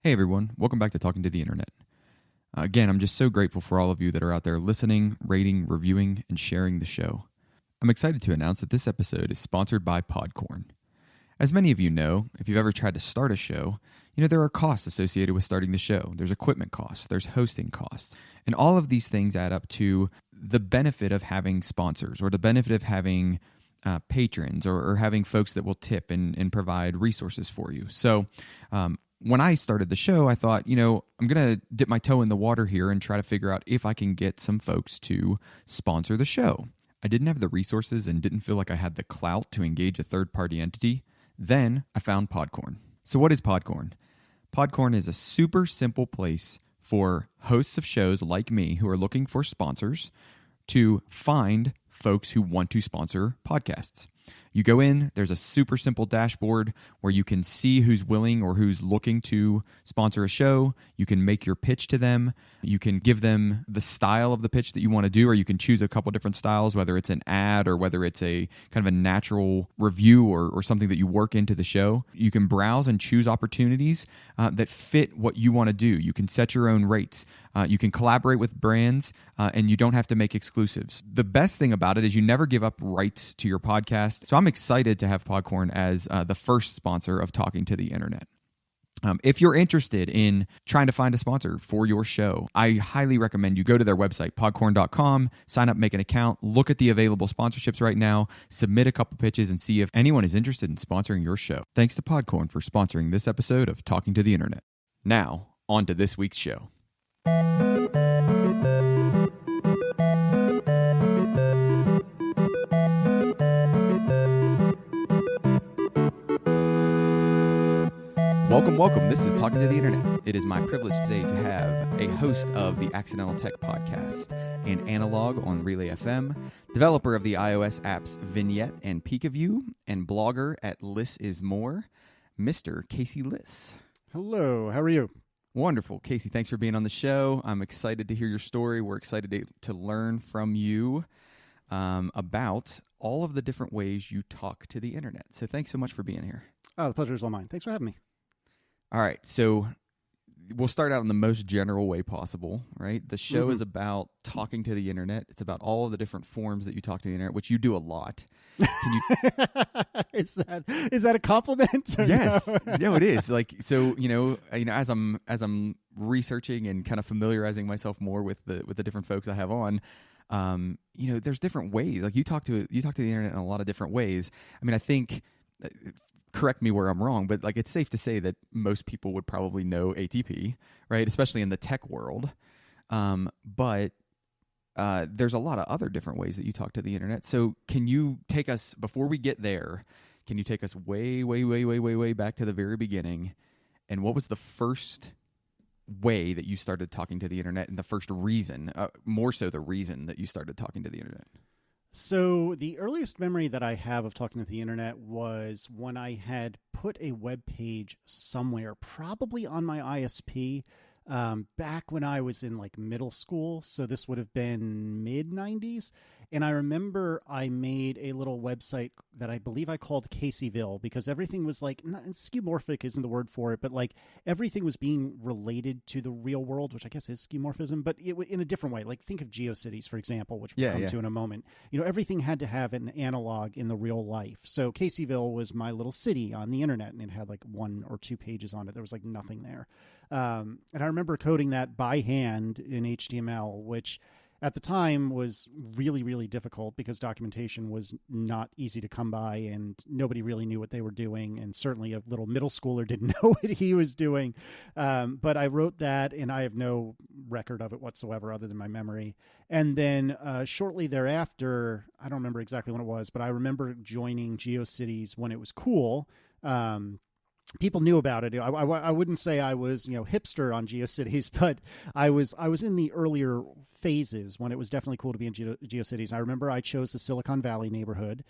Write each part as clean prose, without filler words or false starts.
Hey everyone, welcome back to Talking to the Internet. Again, I'm just so grateful for all of you that are out there listening, rating, reviewing, and sharing the show. I'm excited to announce that this episode is sponsored by Podcorn. As many of you know, if you've ever tried to start a show, there are costs associated with starting the show. There's equipment costs, there's hosting costs, and all of these things add up to the benefit of having sponsors or the benefit of having patrons or having folks that will tip and provide resources for you. So, when I started the show, I thought, I'm going to dip my toe in the water here and try to figure out if I can get some folks to sponsor the show. I didn't have the resources and didn't feel like I had the clout to engage a third-party entity. Then I found Podcorn. So what is Podcorn? Podcorn is a super simple place for hosts of shows like me who are looking for sponsors to find folks who want to sponsor podcasts. You go in, there's a super simple dashboard where you can see who's willing or who's looking to sponsor a show. You can make your pitch to them. You can give them the style of the pitch that you want to do, or you can choose a couple different styles, whether it's an ad or whether it's a kind of a natural review or something that you work into the show. You can browse and choose opportunities that fit what you want to do. You can set your own rates. You can collaborate with brands, and you don't have to make exclusives. The best thing about it is you never give up rights to your podcast. So I'm excited to have Podcorn as the first sponsor of Talking to the Internet. If you're interested in trying to find a sponsor for your show, I highly recommend you go to their website, podcorn.com, sign up, make an account, look at the available sponsorships right now, submit a couple pitches, and see if anyone is interested in sponsoring your show. Thanks to Podcorn for sponsoring this episode of Talking to the Internet. Now, on to this week's show. Welcome. This is Talking to the Internet. It is my privilege today to have a host of the Accidental Tech Podcast and Analog on Relay FM, developer of the iOS apps Vignette and Peekaview, and blogger at Liss is More, Mr. Casey Liss. Hello, how are you? Wonderful. Casey, thanks for being on the show. I'm excited to hear your story. We're excited to learn from you about all of the different ways you talk to the internet. So thanks so much for being here. Oh, the pleasure is all mine. Thanks for having me. All right, so we'll start out in the most general way possible, right? The show is about talking to the internet. It's about all of the different forms that you talk to the internet, which you do a lot. Can you... Is that a compliment? Yes, no, it is. So as I'm researching and kind of familiarizing myself more with the different folks I have on, there's different ways. Like you talk to the internet in a lot of different ways. I mean, I think. Correct me where I'm wrong, but it's safe to say that most people would probably know ATP, right? Especially in the tech world. But there's a lot of other different ways that you talk to the internet. So can you take us, before we get there, can you take us way, way, way, way, way, way back to the very beginning? And what was the first way that you started talking to the internet, and the first reason, more so the reason that you started talking to the internet? So the earliest memory that I have of talking to the internet was when I had put a web page somewhere, probably on my ISP, back when I was in middle school. So this would have been mid-90s. And I remember I made a little website that I believe I called Caseyville, because everything was skeuomorphic isn't the word for it, but everything was being related to the real world, which I guess is skeuomorphism, but in a different way. Think of GeoCities, for example, which we'll come to in a moment. Everything had to have an analog in the real life. So Caseyville was my little city on the internet, and it had one or two pages on it. There was nothing there. And I remember coding that by hand in HTML, which at the time was really, really difficult because documentation was not easy to come by and nobody really knew what they were doing. And certainly a little middle schooler didn't know what he was doing. But I wrote that, and I have no record of it whatsoever other than my memory. And then shortly thereafter, I don't remember exactly when it was, but I remember joining GeoCities when it was cool. People knew about it. I wouldn't say I was, hipster on GeoCities, but I was in the earlier phases when it was definitely cool to be in GeoCities. I remember I chose the Silicon Valley neighborhood.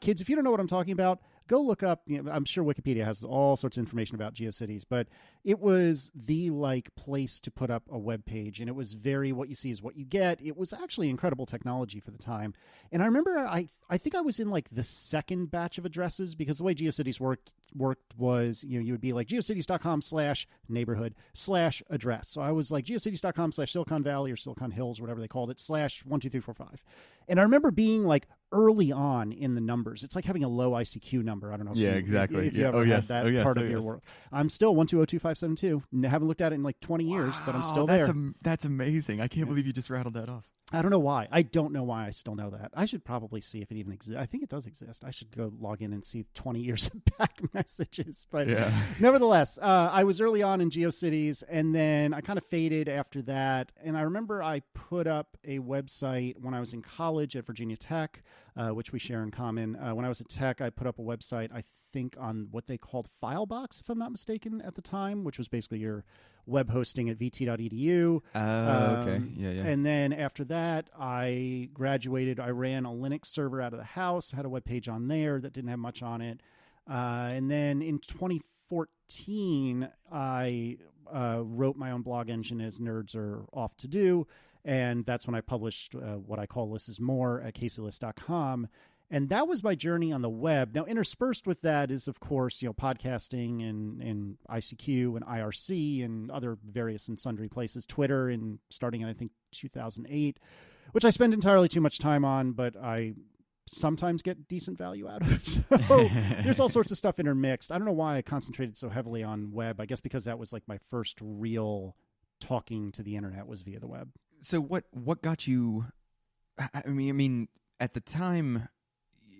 Kids, if you don't know what I'm talking about, go look up, I'm sure Wikipedia has all sorts of information about GeoCities, but it was the place to put up a web page, and it was very what you see is what you get. It was actually incredible technology for the time. And I remember I think I was in the second batch of addresses, because the way GeoCities worked was, you would be like geocities.com/neighborhood/address. So I was like geocities.com/Silicon Valley or Silicon Hills, whatever they called it, /12345. And I remember being early on in the numbers. It's like having a low ICQ number. I don't know if exactly. If you ever had that part of your world. I'm still 1202572. Haven't looked at it in 20 years, but I'm still there. That's amazing. I can't believe you just rattled that off. I don't know why. I don't know why I still know that. I should probably see if it even exists. I think it does exist. I should go log in and see 20 years of back messages. But nevertheless, I was early on in GeoCities, and then I kind of faded after that. And I remember I put up a website when I was in college at Virginia Tech, which we share in common. When I was at Tech, I put up a website, I think, on what they called Filebox, if I'm not mistaken, at the time, which was basically your web hosting at vt.edu. Okay. Yeah. And then after that, I graduated. I ran a Linux server out of the house, had a web page on there that didn't have much on it. And then in 2014, I wrote my own blog engine, as nerds are off to do. And that's when I published what I call Liss is More at CaseyLiss.com. And that was my journey on the web. Now, interspersed with that is, of course, podcasting and ICQ and IRC and other various and sundry places, Twitter, and starting in, I think, 2008, which I spend entirely too much time on, but I sometimes get decent value out of. So there's all sorts of stuff intermixed. I don't know why I concentrated so heavily on web. I guess because that was my first real talking to the internet was via the web. So what got you? I mean, at the time,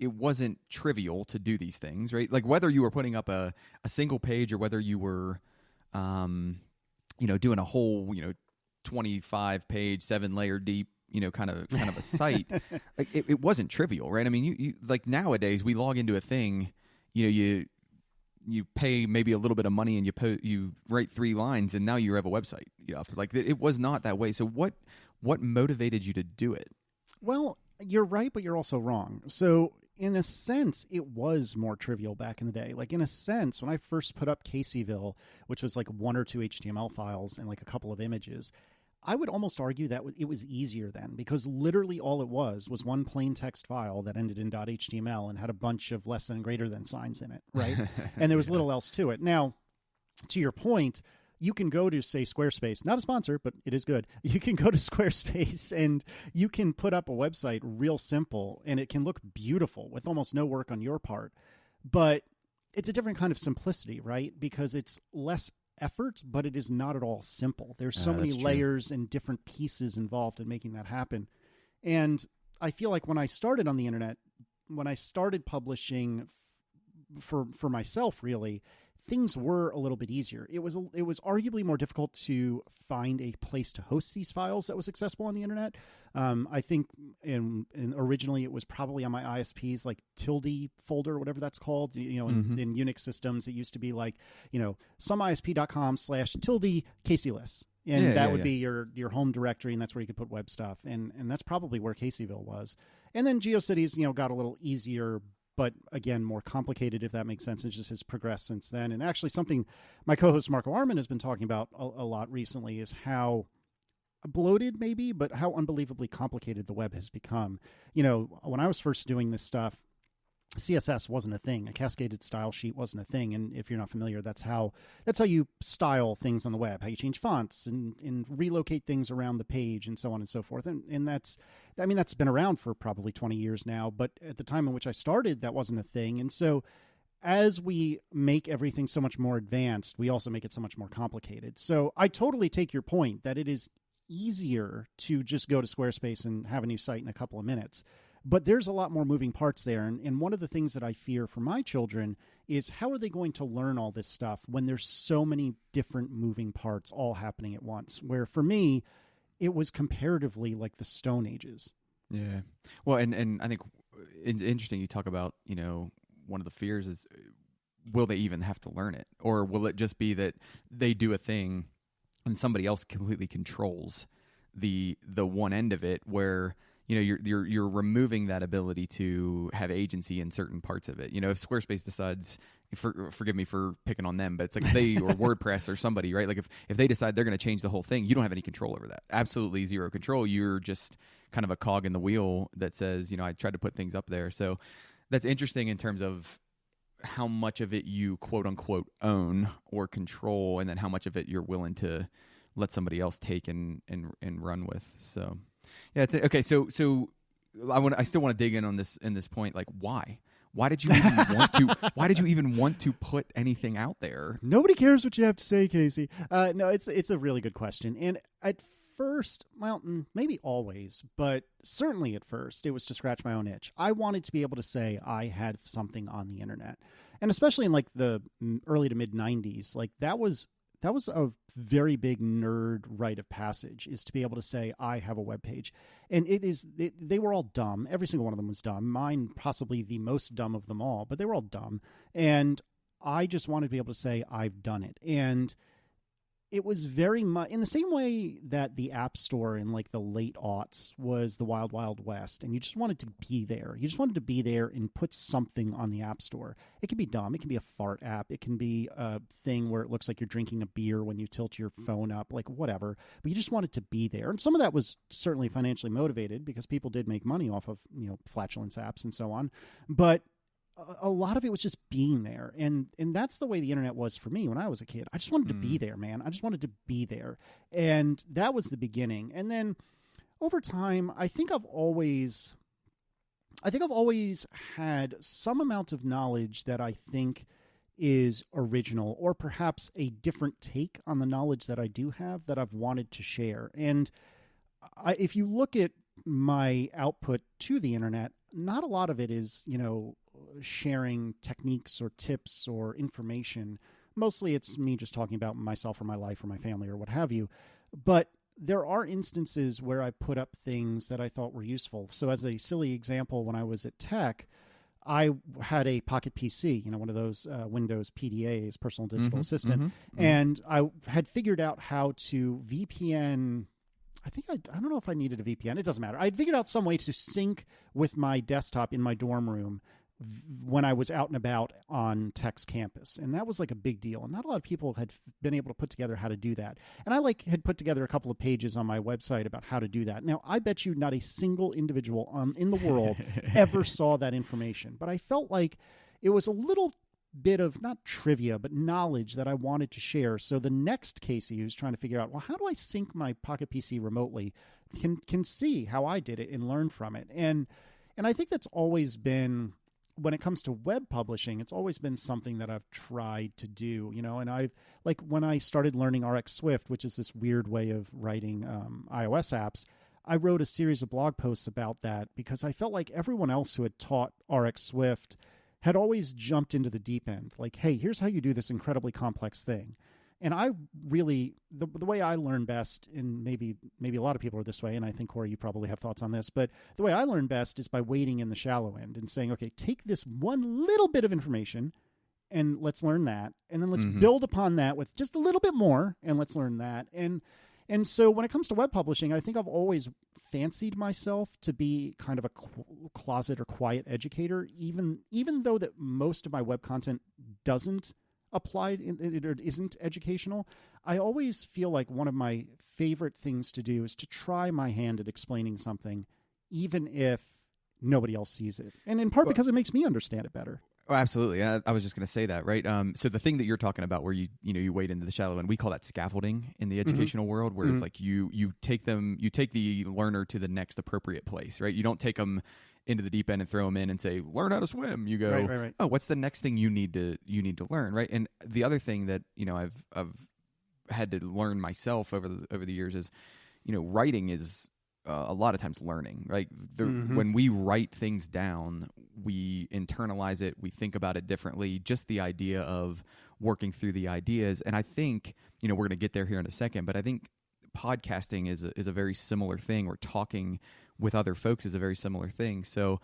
it wasn't trivial to do these things, right? Whether you were putting up a single page or whether you were, doing a whole, 25-page, 7-layer deep, kind of a site. It wasn't trivial, right? I mean, you nowadays we log into a thing, you pay maybe a little bit of money and you write 3 lines and now you have a website. It was not that way. So what motivated you to do it? Well, you're right, but you're also wrong. So in a sense, it was more trivial back in the day. In a sense, when I first put up Caseyville, which was 1 or 2 HTML files and a couple of images, I would almost argue that it was easier then, because literally all it was one plain text file that ended in .html and had a bunch of less than and greater than signs in it, right? And there was little else to it. Now, to your point, you can go to, say, Squarespace, not a sponsor, but it is good. You can go to Squarespace and you can put up a website real simple, and it can look beautiful with almost no work on your part. But it's a different kind of simplicity, right? Because it's less effort, but it is not at all simple. There's so many layers and different pieces involved in making that happen. And I feel like when I started on the internet, when I started publishing for myself, really, things were a little bit easier. It was arguably more difficult to find a place to host these files that was accessible on the internet. I think in originally it was probably on my ISP's tilde folder, whatever that's called. In Unix systems, it used to be someisp.com/tilde Casey Liss. And that would be your home directory, and that's where you could put web stuff. And that's probably where Caseyville was. And then GeoCities, got a little easier, but again, more complicated, if that makes sense. It just has progressed since then. And actually something my co-host Marco Arman has been talking about a lot recently is how bloated maybe, but how unbelievably complicated the web has become. When I was first doing this stuff, CSS wasn't a thing. A cascaded style sheet wasn't a thing. And if you're not familiar, that's how you style things on the web, how you change fonts and relocate things around the page and so on and so forth. And that's been around for probably 20 years now. But at the time in which I started, that wasn't a thing. And so as we make everything so much more advanced, we also make it so much more complicated. So I totally take your point that it is easier to just go to Squarespace and have a new site in a couple of minutes. But there's a lot more moving parts there. And one of the things that I fear for my children is how are they going to learn all this stuff when there's so many different moving parts all happening at once? Where for me, it was comparatively like the Stone Ages. Yeah. Well, and I think it's interesting you talk about, one of the fears is, will they even have to learn it? Or will it just be that they do a thing and somebody else completely controls the one end of it where you're removing that ability to have agency in certain parts of it. If Squarespace decides, forgive me for picking on them, but it's like if they or WordPress or somebody, right? Like if they decide they're going to change the whole thing, you don't have any control over that. Absolutely zero control. You're just kind of a cog in the wheel that says, I tried to put things up there. So that's interesting in terms of how much of it you quote unquote own or control, and then how much of it you're willing to let somebody else take and run with. So yeah, okay. So I still want to dig in on this point. Like, why did you even why did you even want to put anything out there? Nobody cares what you have to say, Casey. No, it's a really good question. And at first, well, maybe always, but certainly at first, it was to scratch my own itch. I wanted to be able to say I had something on the internet. And especially in like the early to mid 90s, like that was a very big nerd rite of passage, is to be able to say I have a web page. And they were all dumb. Every single one of them was dumb. Mine possibly the most dumb of them all, but they were all dumb. And I just wanted to be able to say I've done it. And it was very much in the same way that the App Store in like the late aughts was the wild, wild west, and you just wanted to be there. You just wanted to be there and put something on the App Store. It can be dumb. It can be a fart app. It can be a thing where it looks like you're drinking a beer when you tilt your phone up, like whatever. But you just wanted to be there. And some of that was certainly financially motivated because people did make money off of, flatulence apps and so on. But a lot of it was just being there. And that's the way the internet was for me when I was a kid. I just wanted to be there, man. I just wanted to be there. And that was the beginning. And then over time, I think I've always had some amount of knowledge that I think is original, or perhaps a different take on the knowledge that I do have that I've wanted to share. And if you look at my output to the internet, not a lot of it is, sharing techniques or tips or information. Mostly it's me just talking about myself or my life or my family or what have you. But there are instances where I put up things that I thought were useful. So as a silly example, when I was at Tech, I had a Pocket PC, one of those Windows PDAs, personal digital assistant, and I had figured out how to VPN. I don't know if I needed a VPN. It doesn't matter. I'd figured out some way to sync with my desktop in my dorm room when I was out and about on Tech's campus. And that was like a big deal. And not a lot of people had been able to put together how to do that. And I had put together a couple of pages on my website about how to do that. Now, I bet you not a single individual in the world ever saw that information. But I felt like it was a little bit of not trivia, but knowledge that I wanted to share. So the next Casey who's trying to figure out, well, how do I sync my Pocket PC remotely can see how I did it and learn from it. And I think that's always been, when it comes to web publishing, it's always been something that I've tried to do, and I've, like when I started learning RX Swift, which is this weird way of writing iOS apps, I wrote a series of blog posts about that because I felt like everyone else who had taught RX Swift had always jumped into the deep end. Like, hey, here's how you do this incredibly complex thing. And I really, the way I learn best, and maybe a lot of people are this way, and I think, Corey, you probably have thoughts on this, but the way I learn best is by wading in the shallow end and saying, okay, take this one little bit of information and let's learn that. And then let's build upon that with just a little bit more and let's learn that. And so when it comes to web publishing, I think I've always fancied myself to be kind of a closet or quiet educator, even though that most of my web content doesn't apply or isn't educational. I always feel like one of my favorite things to do is to try my hand at explaining something, even if nobody else sees it. And in part because it makes me understand it better. Oh, absolutely. I was just going to say that, right? So the thing that you're talking about where you wade into the shallow end, we call that scaffolding in the educational world, where it's like you take the learner to the next appropriate place, right? You don't take them into the deep end and throw them in and say, learn how to swim. You go, right. Oh, what's the next thing you need to learn, right? And the other thing that, I've had to learn myself over the years is, writing is a lot of times learning, right? When we write things down, we internalize it, we think about it differently, just the idea of working through the ideas. And I think, we're going to get there here in a second, but I think podcasting is a very similar thing, or talking with other folks is a very similar thing. So,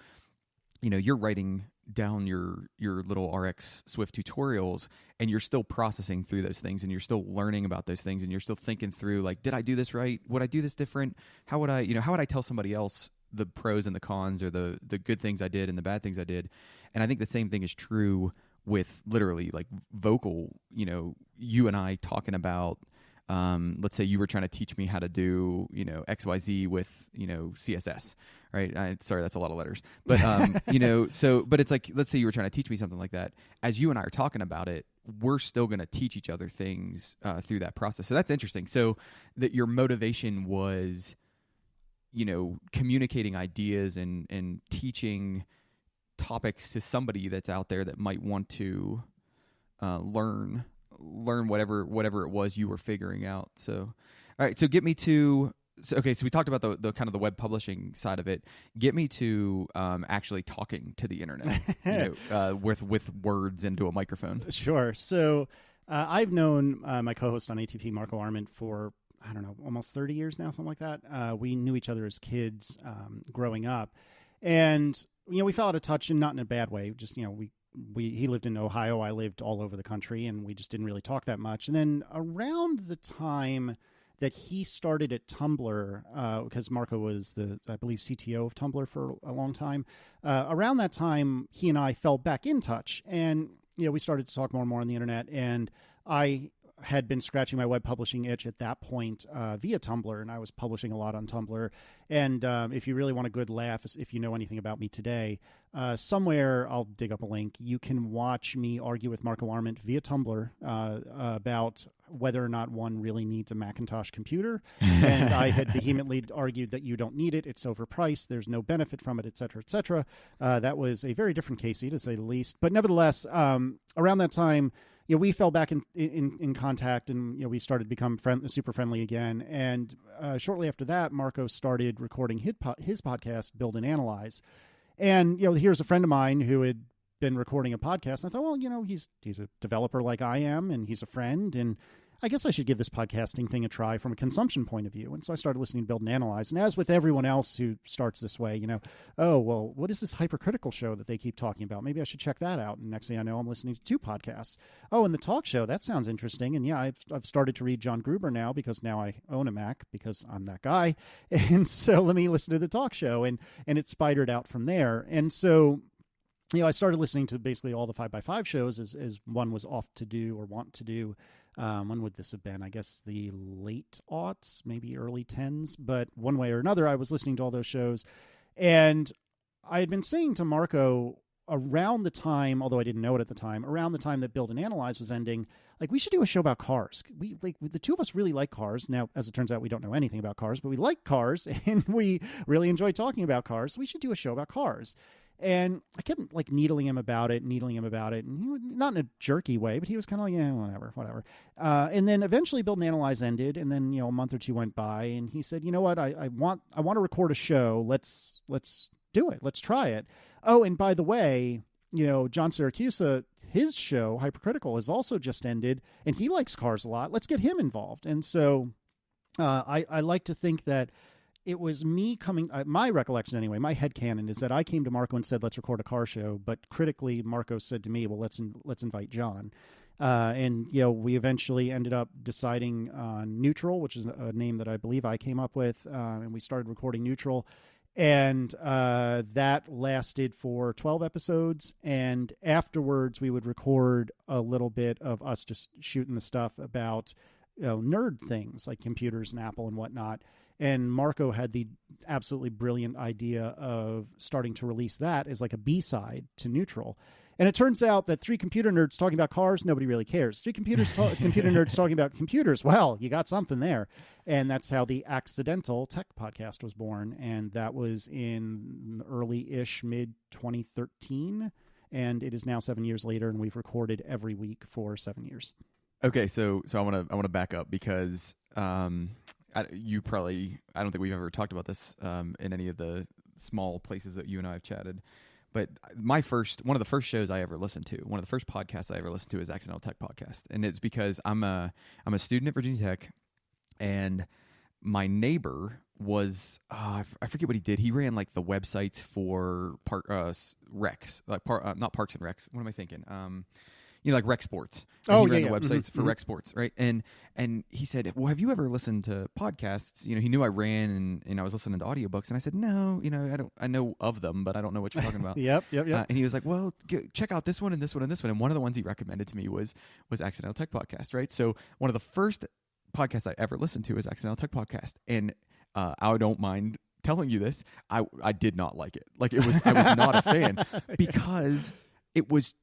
you're writing down your little RX Swift tutorials, and you're still processing through those things, and you're still learning about those things, and you're still thinking through, like, did I do this right? Would I do this different? How would I tell somebody else the pros and the cons, or the good things I did and the bad things I did. And I think the same thing is true with literally like vocal, you and I talking about, let's say you were trying to teach me how to do, XYZ with, CSS, right? Sorry, that's a lot of letters, but, but it's like, let's say you were trying to teach me something like that. As you and I are talking about it, we're still going to teach each other things through that process. So that's interesting. So that your motivation was, communicating ideas and teaching topics to somebody that's out there that might want to learn whatever it was you were figuring out. So, all right. So get me to. So we talked about the kind of the web publishing side of it. Get me to actually talking to the internet with words into a microphone. Sure. So I've known my co-host on ATP, Marco Arment, for, I don't know, almost 30 years now, something like that. We knew each other as kids growing up. And, we fell out of touch, and not in a bad way. Just, he lived in Ohio. I lived all over the country, and we just didn't really talk that much. And then around the time that he started at Tumblr, because Marco was I believe, CTO of Tumblr for a long time. Around that time, he and I fell back in touch, and we started to talk more and more on the internet. And I had been scratching my web publishing itch at that point via Tumblr, and I was publishing a lot on Tumblr. And if you really want a good laugh, if you know anything about me today, somewhere I'll dig up a link. You can watch me argue with Marco Arment via Tumblr about whether or not one really needs a Macintosh computer. And I had vehemently argued that you don't need it. It's overpriced. There's no benefit from it, et cetera, et cetera. That was a very different Casey, to say the least. But nevertheless, around that time, we fell back in contact, and we started to become super friendly again. And shortly after that, Marco started recording his podcast, Build and Analyze. And here's a friend of mine who had been recording a podcast. And I thought, well, he's a developer like I am, and he's a friend, and I guess I should give this podcasting thing a try from a consumption point of view. And so I started listening to Build and Analyze. And as with everyone else who starts this way, oh, well, what is this hypercritical show that they keep talking about? Maybe I should check that out. And next thing I know, I'm listening to 2 podcasts. Oh, and the talk show, that sounds interesting. And yeah, I've started to read John Gruber now, because now I own a Mac, because I'm that guy. And so let me listen to the talk show. And it spidered out from there. And so, I started listening to basically all the 5x5 shows as one was off to do or want to do. When would this have been? I guess the late aughts, maybe early 10s. But one way or another, I was listening to all those shows. And I had been saying to Marco around the time, although I didn't know it at the time, around the time that Build and Analyze was ending, like, we should do a show about cars. The two of us really like cars. Now, as it turns out, we don't know anything about cars, but we like cars, and we really enjoy talking about cars. So we should do a show about cars. And I kept needling him about it. And he would, not in a jerky way, but he was kind of like, yeah, whatever. And then eventually Build and Analyze ended. And then, a month or two went by, and he said, you know what? I want to record a show. Let's do it. Let's try it. Oh, and by the way, John Siracusa, his show Hypercritical has also just ended, and he likes cars a lot. Let's get him involved. And so, I like to think that it was me coming, my recollection anyway, my headcanon is that I came to Marco and said, let's record a car show. But critically, Marco said to me, well, let's invite John. And, we eventually ended up deciding on Neutral, which is a name that I believe I came up with. And we started recording Neutral. And that lasted for 12 episodes. And afterwards, we would record a little bit of us just shooting the stuff about nerd things like computers and Apple and whatnot. And Marco had the absolutely brilliant idea of starting to release that as like a B-side to Neutral. And it turns out that 3 computer nerds talking about cars, nobody really cares. 3 computer nerds talking about computers, well, you got something there. And that's how the Accidental Tech podcast was born. And that was in early-ish, mid-2013. And it is now 7 years later, and we've recorded every week for 7 years. Okay, so I want to back up, because I don't think we've ever talked about this in any of the small places that you and I have chatted. But one of the first shows I ever listened to, one of the first podcasts I ever listened to is Accidental Tech Podcast. And it's because I'm a student at Virginia Tech, and my neighbor was, I forget what he did. He ran like the websites for recs, not Parks and Recs. What am I thinking? like Rec Sports. Oh, he ran yeah, the yeah. websites for Mhm. Rec Sports, right? And he said, well, have you ever listened to podcasts? He knew I ran and I was listening to audiobooks, and I said, no, I know of them, but I don't know what you're talking about. Yep. And he was like, well, check out this one and this one and this one. And one of the ones he recommended to me was Accidental Tech Podcast, right? So one of the first podcasts I ever listened to is Accidental Tech Podcast, and I don't mind telling you this, I did not like it. Like I was not a fan because it was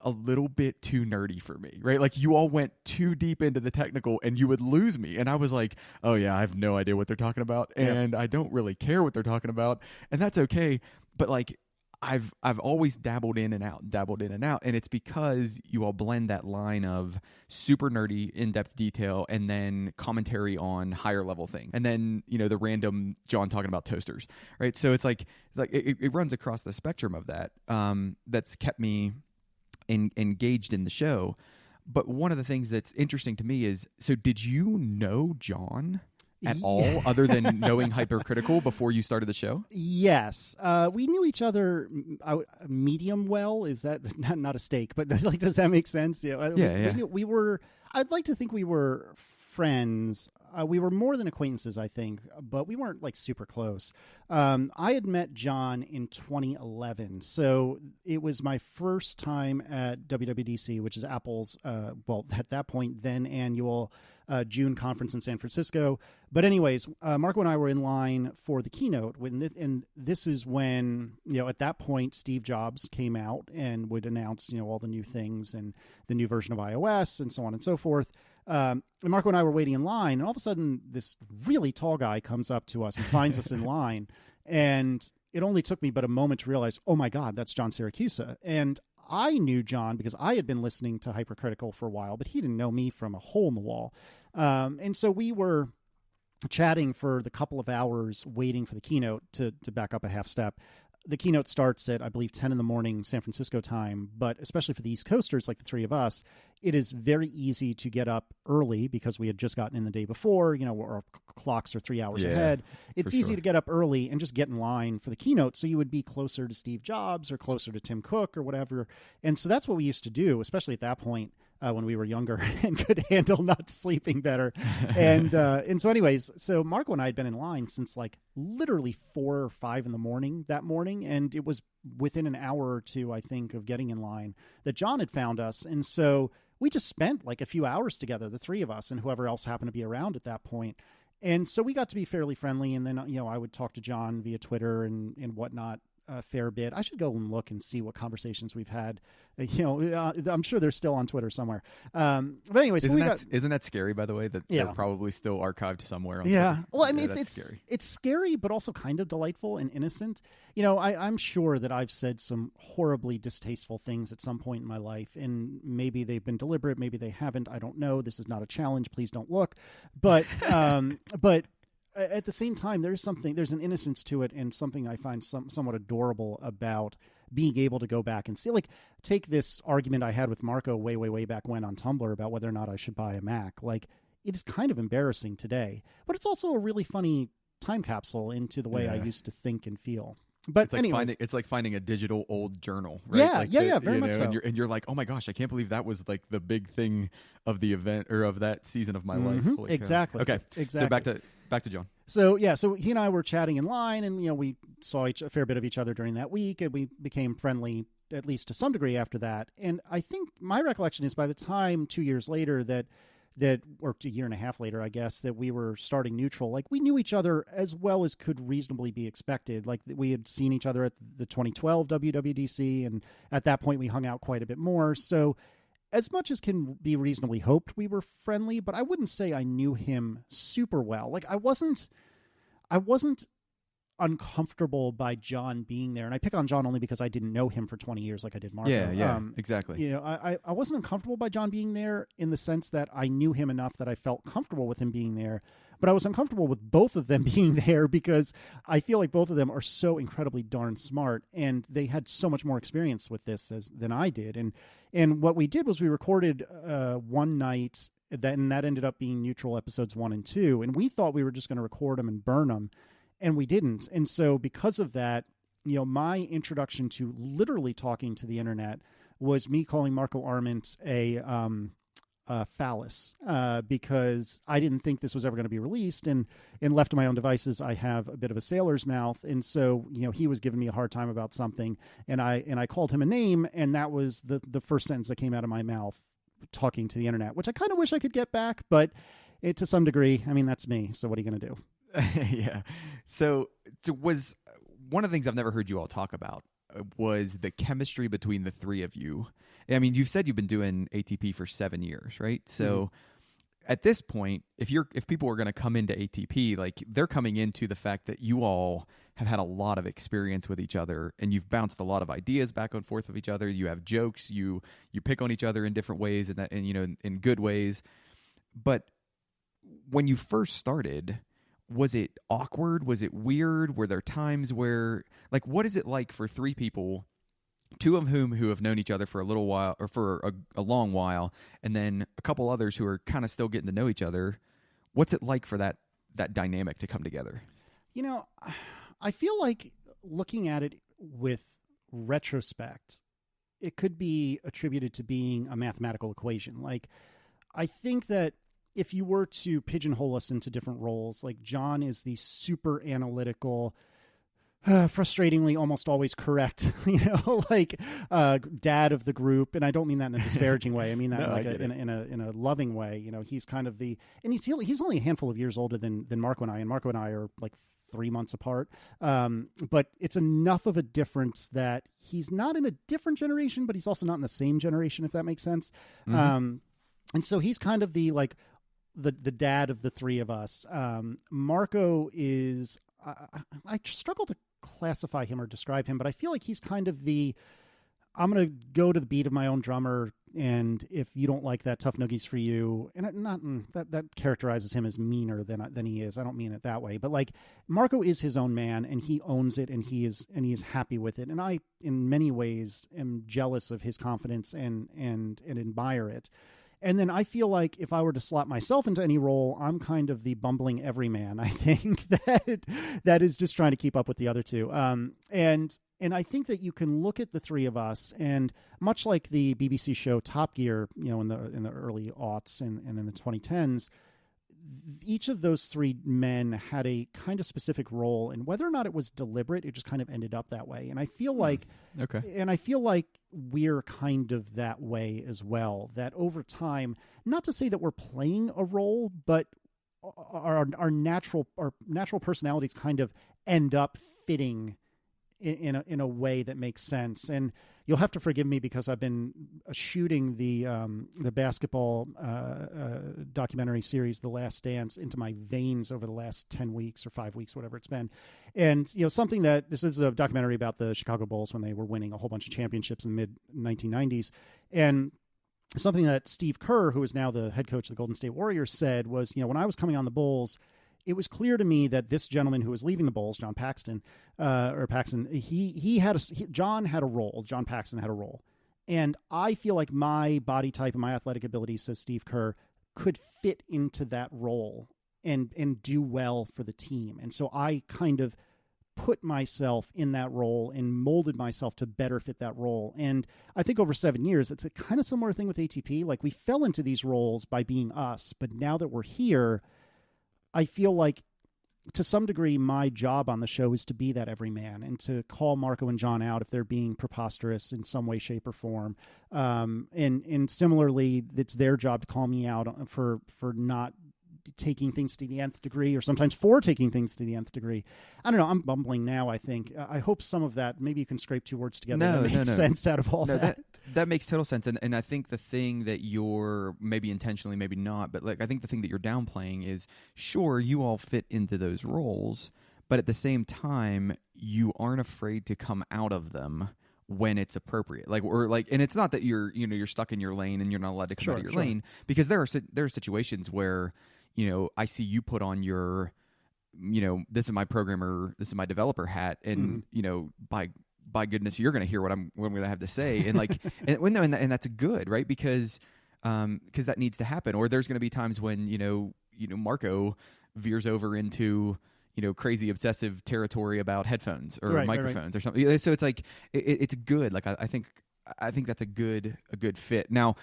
a little bit too nerdy for me, right? Like you all went too deep into the technical and you would lose me. And I was like, oh yeah, I have no idea what they're talking about. And I don't really care what they're talking about. And that's okay. But like I've always dabbled in and out. And it's because you all blend that line of super nerdy, in-depth detail and then commentary on higher level things. And then, the random John talking about toasters, right? So it's like it runs across the spectrum of that. That's kept me engaged in the show. But one of the things that's interesting to me is, so did you know John at all other than knowing Hypercritical before you started the show? Yes. We knew each other medium well. Is that not a steak, but like, does that make sense? Yeah. We were, I'd like to think we were friends. We were more than acquaintances, I think, but we weren't like super close. I had met John in 2011. So it was my first time at WWDC, which is Apple's, at that point, then annual June conference in San Francisco. But anyways, Marco and I were in line for the keynote, and this is when, at that point, Steve Jobs came out and would announce, all the new things and the new version of iOS and so on and so forth. And Marco and I were waiting in line, and all of a sudden, this really tall guy comes up to us and finds us in line. And it only took me but a moment to realize, oh my God, that's John Siracusa. And I knew John because I had been listening to Hypercritical for a while, but he didn't know me from a hole in the wall. And so we were chatting for the couple of hours waiting for the keynote. To back up a half step, the keynote starts at, I believe, 10 in the morning San Francisco time, but especially for the East Coasters like the three of us, it is very easy to get up early because we had just gotten in the day before, our clocks are 3 hours ahead. It's easy to get up early and just get in line for the keynote, so you would be closer to Steve Jobs or closer to Tim Cook or whatever. And so that's what we used to do, especially at that point. When we were younger and could handle not sleeping better. And so anyways, so Marco and I had been in line since like literally 4 or 5 in the morning that morning. And it was within an hour or two, I think, of getting in line that John had found us. And so we just spent like a few hours together, the three of us and whoever else happened to be around at that point. And so we got to be fairly friendly. And then, I would talk to John via Twitter and whatnot a fair bit. I should go and look and see what conversations we've had. I'm sure they're still on Twitter somewhere. But anyways, isn't that scary, by the way, that they're probably still archived somewhere on Twitter? Well, I mean, it's scary, but also kind of delightful and innocent. I'm sure that I've said some horribly distasteful things at some point in my life, and maybe they've been deliberate, maybe they haven't. I don't know. This is not a challenge. Please don't look. But at the same time, there's an innocence to it, and something I find somewhat adorable about being able to go back and see. Like, take this argument I had with Marco way back when on Tumblr about whether or not I should buy a Mac. Like, it is kind of embarrassing today, but it's also a really funny time capsule into the way I used to think and feel. But it's like finding a digital old journal, right? Very much so. And you're like, oh my gosh, I can't believe that was like the big thing of the event or of that season of my life. Like, exactly. Okay. Exactly. So back to John. So he and I were chatting in line, and we saw a fair bit of each other during that week, and we became friendly at least to some degree after that. And I think my recollection is by the time 2 years later that or a year and a half later, I guess, that we were starting Neutral, like we knew each other as well as could reasonably be expected. Like we had seen each other at the 2012 WWDC, and at that point we hung out quite a bit more. So as much as can be reasonably hoped, we were friendly, but I wouldn't say I knew him super well. Like I wasn't uncomfortable by John being there. And I pick on John only because I didn't know him for 20 years like I did Marco. Yeah, exactly. I wasn't uncomfortable by John being there in the sense that I knew him enough that I felt comfortable with him being there. But I was uncomfortable with both of them being there because I feel like both of them are so incredibly darn smart, and they had so much more experience with this than I did. And what we did was we recorded one night, and that ended up being Neutral episodes 1 and 2. And we thought we were just going to record them and burn them. And we didn't. And so because of that, my introduction to literally talking to the internet was me calling Marco Arment a phallus because I didn't think this was ever going to be released, and left to my own devices, I have a bit of a sailor's mouth, and so he was giving me a hard time about something, and I called him a name, and that was the first sentence that came out of my mouth talking to the internet, which I kind of wish I could get back, but to some degree, I mean, that's me. So what are you going to do? Yeah. So was one of the things I've never heard you all talk about was the chemistry between the three of you. I mean, you've said you've been doing ATP for 7 years, right? So at this point, if people are going to come into ATP, like they're coming into the fact that you all have had a lot of experience with each other, and you've bounced a lot of ideas back and forth with each other. You have jokes, you pick on each other in different ways, and in good ways. But when you first started, was it awkward? Was it weird? Were there times where, like, what is it like for three people, two of whom who have known each other for a little while or for a long while, and then a couple others who are kind of still getting to know each other? What's it like for that dynamic to come together? I feel like looking at it with retrospect, it could be attributed to being a mathematical equation. Like, I think that if you were to pigeonhole us into different roles, like John is the super analytical, frustratingly almost always correct, dad of the group. And I don't mean that in a disparaging way. I mean that in a loving way. He's kind of and he's only a handful of years older than Marco and I are like 3 months apart. But it's enough of a difference that he's not in a different generation, but he's also not in the same generation, if that makes sense. Mm-hmm. And so he's kind of the dad of the three of us. Marco is, I struggle to classify him or describe him, but I feel like he's kind of I'm going to go to the beat of my own drummer, and if you don't like that, tough noogies for you. And that characterizes him as meaner than he is. I don't mean it that way, but like Marco is his own man, and he owns it, and he is happy with it. And I, in many ways, am jealous of his confidence and admire it. And then I feel like if I were to slot myself into any role, I'm kind of the bumbling everyman. I think that is just trying to keep up with the other two. And I think that you can look at the three of us, and much like the BBC show Top Gear, in the early aughts and in the 2010s, each of those three men had a kind of specific role, and whether or not it was deliberate, it just kind of ended up that way. And I feel like, we're kind of that way as well, that over time, not to say that we're playing a role, but our natural personalities kind of end up fitting in a way that makes sense. And you'll have to forgive me because I've been shooting the basketball documentary series, The Last Dance, into my veins over the last 10 weeks or 5 weeks, whatever it's been. And, something that this is a documentary about the Chicago Bulls when they were winning a whole bunch of championships in the mid 1990s. And something that Steve Kerr, who is now the head coach of the Golden State Warriors, said was, when I was coming on the Bulls, it was clear to me that this gentleman who was leaving the Bulls, John Paxson, John had a role. John Paxson had a role. And I feel like my body type and my athletic abilities, says Steve Kerr, could fit into that role and do well for the team. And so I kind of put myself in that role and molded myself to better fit that role. And I think over 7 years, it's a kind of similar thing with ATP. Like, we fell into these roles by being us, but now that we're here, I feel like to some degree my job on the show is to be that everyman and to call Marco and John out if they're being preposterous in some way, shape, or form. And similarly, it's their job to call me out for not taking things to the nth degree, or sometimes for taking things to the nth degree. I don't know. I'm bumbling now, I think. I hope some of that, maybe you can scrape two words together that makes sense out of all that. That makes total sense. And I think the thing that you're maybe intentionally, maybe not, but like I think the thing that you're downplaying is, sure, you all fit into those roles, but at the same time, you aren't afraid to come out of them when it's appropriate. And it's not that you're stuck in your lane and you're not allowed to come out of your lane, because there are situations where, I see you put on your, this is my programmer, this is my developer hat, and by goodness, you're going to hear what I'm going to have to say, and like, and that's good, right? Because that needs to happen. Or there's going to be times when Marco veers over into crazy obsessive territory about headphones or microphones or something. So it's like it's good. Like I think I think that's a good fit. Now,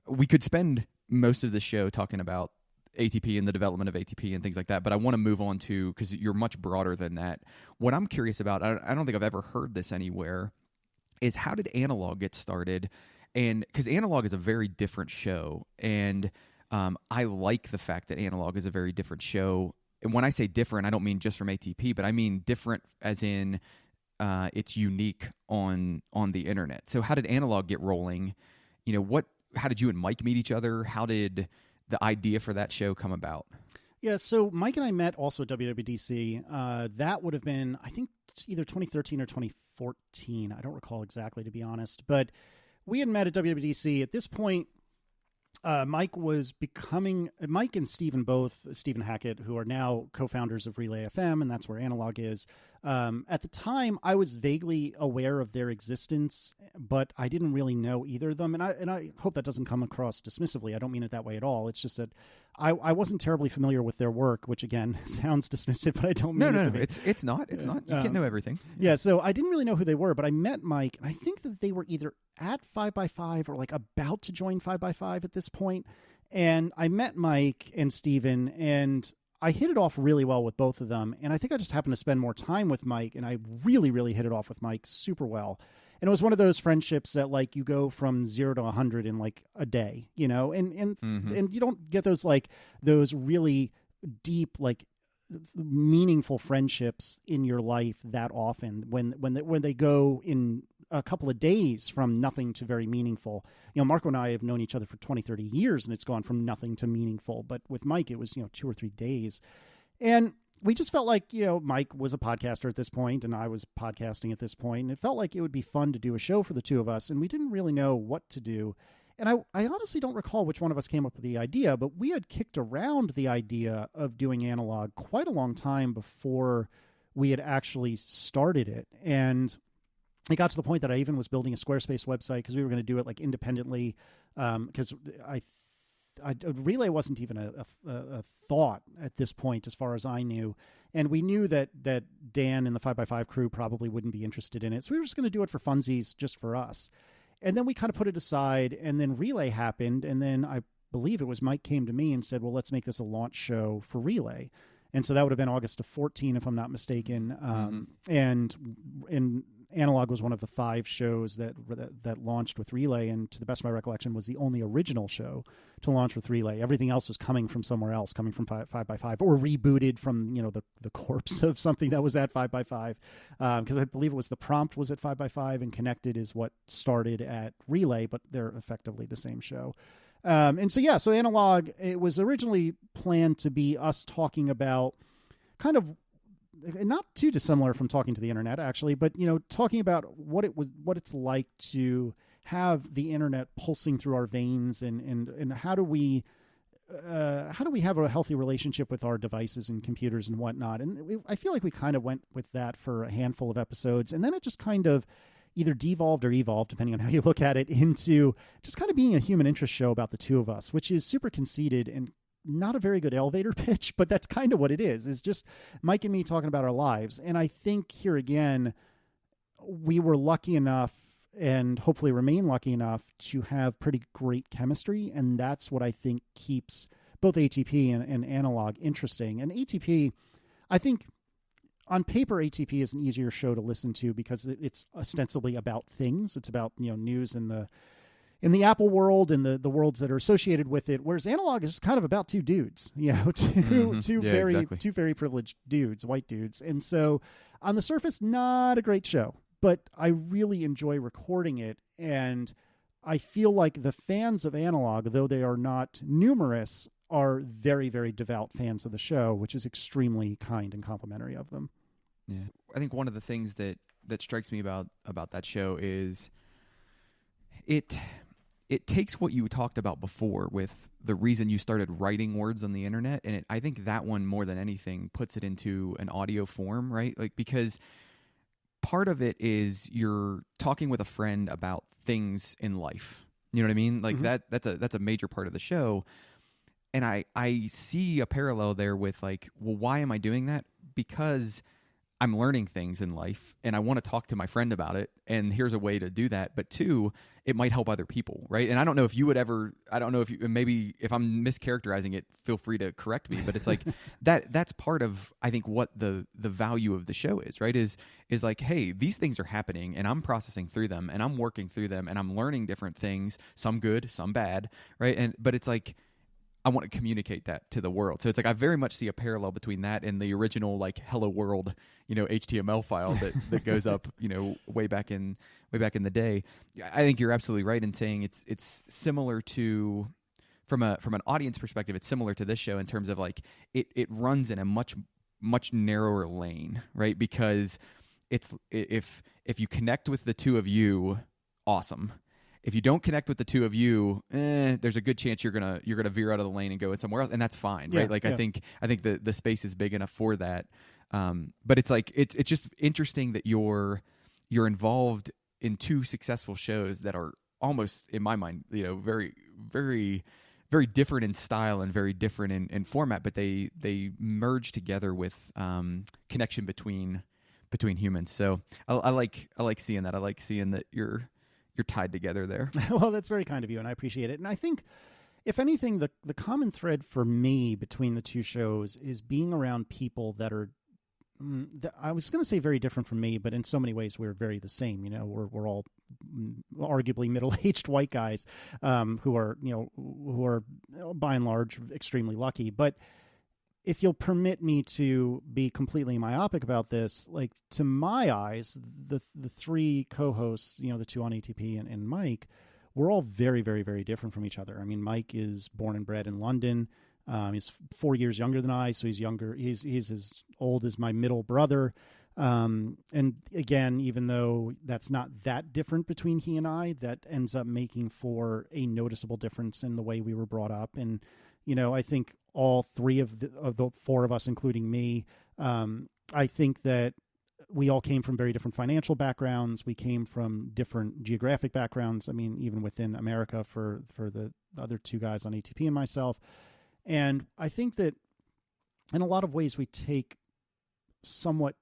we could spend most of the show talking about ATP and the development of ATP and things like that, but I want to move on to, because you're much broader than that. What I'm curious about, I don't think I've ever heard this anywhere, is how did Analog get started? And because Analog is a very different show, and I like the fact that Analog is a very different show. And when I say different, I don't mean just from ATP, but I mean different as in it's unique on the internet. So how did Analog get rolling? How did you and Mike meet each other? How did the idea for that show come about? Yeah, so Mike and I met also at WWDC. That would have been, I think, either 2013 or 2014. I don't recall exactly, to be honest. But we had met at WWDC. At this point, Mike and Stephen Hackett, who are now co-founders of Relay FM, and that's where Analog is. At the time, I was vaguely aware of their existence, but I didn't really know either of them. And I hope that doesn't come across dismissively. I don't mean it that way at all. It's just that I wasn't terribly familiar with their work, which again sounds dismissive, but I don't mean it to be. It's not. It's not. You can't know everything. Yeah, so I didn't really know who they were, but I met Mike, and I think that they were either at 5x5 or like about to join 5x5 at this point. And I met Mike and Steven, and I hit it off really well with both of them. And I think I just happened to spend more time with Mike, and I really, really hit it off with Mike super well. And it was one of those friendships that, like, you go from 0 to 100 in like a day, and you don't get those really deep, like, meaningful friendships in your life that often when they go in a couple of days from nothing to very meaningful. Marco and I have known each other for 20, 30 years, and it's gone from nothing to meaningful. But with Mike, it was, 2 or 3 days. And we just felt like, Mike was a podcaster at this point, and I was podcasting at this point, and it felt like it would be fun to do a show for the two of us, and we didn't really know what to do. And I honestly don't recall which one of us came up with the idea, but we had kicked around the idea of doing Analog quite a long time before we had actually started it. And it got to the point that I even was building a Squarespace website because we were going to do it like independently, because Relay wasn't even a thought at this point as far as I knew. And we knew that Dan and the 5x5 crew probably wouldn't be interested in it. So we were just going to do it for funsies, just for us. And then we kind of put it aside, and then Relay happened, and then I believe it was Mike came to me and said, well, let's make this a launch show for Relay. And so that would have been August of 14, if I'm not mistaken. And Analog was one of the 5 shows that launched with Relay, and to the best of my recollection, was the only original show to launch with Relay. Everything else was coming from somewhere else, coming from 5x5, or rebooted from the corpse of something that was at 5x5. Because I believe it was The Prompt was at 5x5, and Connected is what started at Relay, but they're effectively the same show. So Analog, it was originally planned to be us talking about kind of, not too dissimilar from talking to the internet, actually, but talking about what it's like to have the internet pulsing through our veins, and how do we have a healthy relationship with our devices and computers and whatnot. And I feel like we kind of went with that for a handful of episodes, and then it just kind of either devolved or evolved, depending on how you look at it, into just kind of being a human interest show about the two of us, which is super conceited and not a very good elevator pitch, but that's kind of what it is. It's just Mike and me talking about our lives. And I think here again, we were lucky enough, and hopefully remain lucky enough, to have pretty great chemistry. And that's what I think keeps both ATP and Analog interesting. And ATP, I think on paper, ATP is an easier show to listen to because it's ostensibly about things. It's about, news in the Apple world and the worlds that are associated with it, whereas Analog is kind of about two dudes, two very privileged dudes, white dudes. And so on the surface, not a great show, but I really enjoy recording it. And I feel like the fans of Analog, though they are not numerous, are very, very devout fans of the show, which is extremely kind and complimentary of them. Yeah. I think one of the things that strikes me about that show is it takes what you talked about before with the reason you started writing words on the internet, and I think that one more than anything puts it into an audio form, right? Like, because part of it is you're talking with a friend about things in life. You know what I mean? Like that's a major part of the show. And I see a parallel there with, like, well, why am I doing that? Because I'm learning things in life and I want to talk to my friend about it. And here's a way to do that. But two, it might help other people. Right. And I don't know if you would ever, I don't know if you, maybe if I'm mischaracterizing it, feel free to correct me, but it's like that's part of, I think, what the value of the show is, right. Is like, hey, these things are happening and I'm processing through them and I'm working through them and I'm learning different things, some good, some bad. Right. But it's like, I want to communicate that to the world. So it's like I very much see a parallel between that and the original like Hello World, HTML file that goes up, way back in the day. I think you're absolutely right in saying it's similar to from an audience perspective, it's similar to this show in terms of like it runs in a much narrower lane, right? Because it's if you connect with the two of you, awesome. If you don't connect with the two of you, there's a good chance you're gonna veer out of the lane and go in somewhere else, and that's fine, right? Like I think the space is big enough for that. But it's like it's just interesting that you're involved in two successful shows that are almost, in my mind, very very very different in style and very different in format, but they merge together with connection between humans. So I like seeing that. I like seeing that you're tied together there. Well, that's very kind of you, and I appreciate it. And I think, if anything, the common thread for me between the two shows is being around people that are, I was going to say very different from me, but in so many ways we're very the same. We're all arguably middle-aged white guys who are by and large extremely lucky. But if you'll permit me to be completely myopic about this, like to my eyes, the three co-hosts, the two on ATP and Mike, we're all very, very, very different from each other. I mean, Mike is born and bred in London. He's 4 years younger than I, so he's younger. He's as old as my middle brother. And again, even though that's not that different between he and I, that ends up making for a noticeable difference in the way we were brought up. And I think all three of the four of us, including me, I think that we all came from very different financial backgrounds. We came from different geographic backgrounds. I mean, even within America for the other two guys on ATP and myself. And I think that in a lot of ways we take somewhat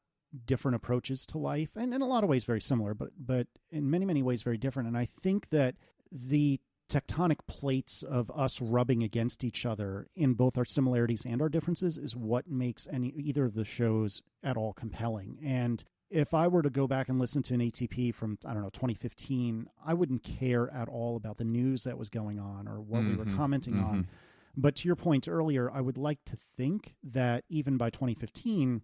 different approaches to life, and in a lot of ways very similar, but in many, many ways very different. And I think that the tectonic plates of us rubbing against each other in both our similarities and our differences is what makes either of the shows at all compelling. And if I were to go back and listen to an ATP from, 2015, I wouldn't care at all about the news that was going on or what we were commenting on. But to your point earlier, I would like to think that even by 2015,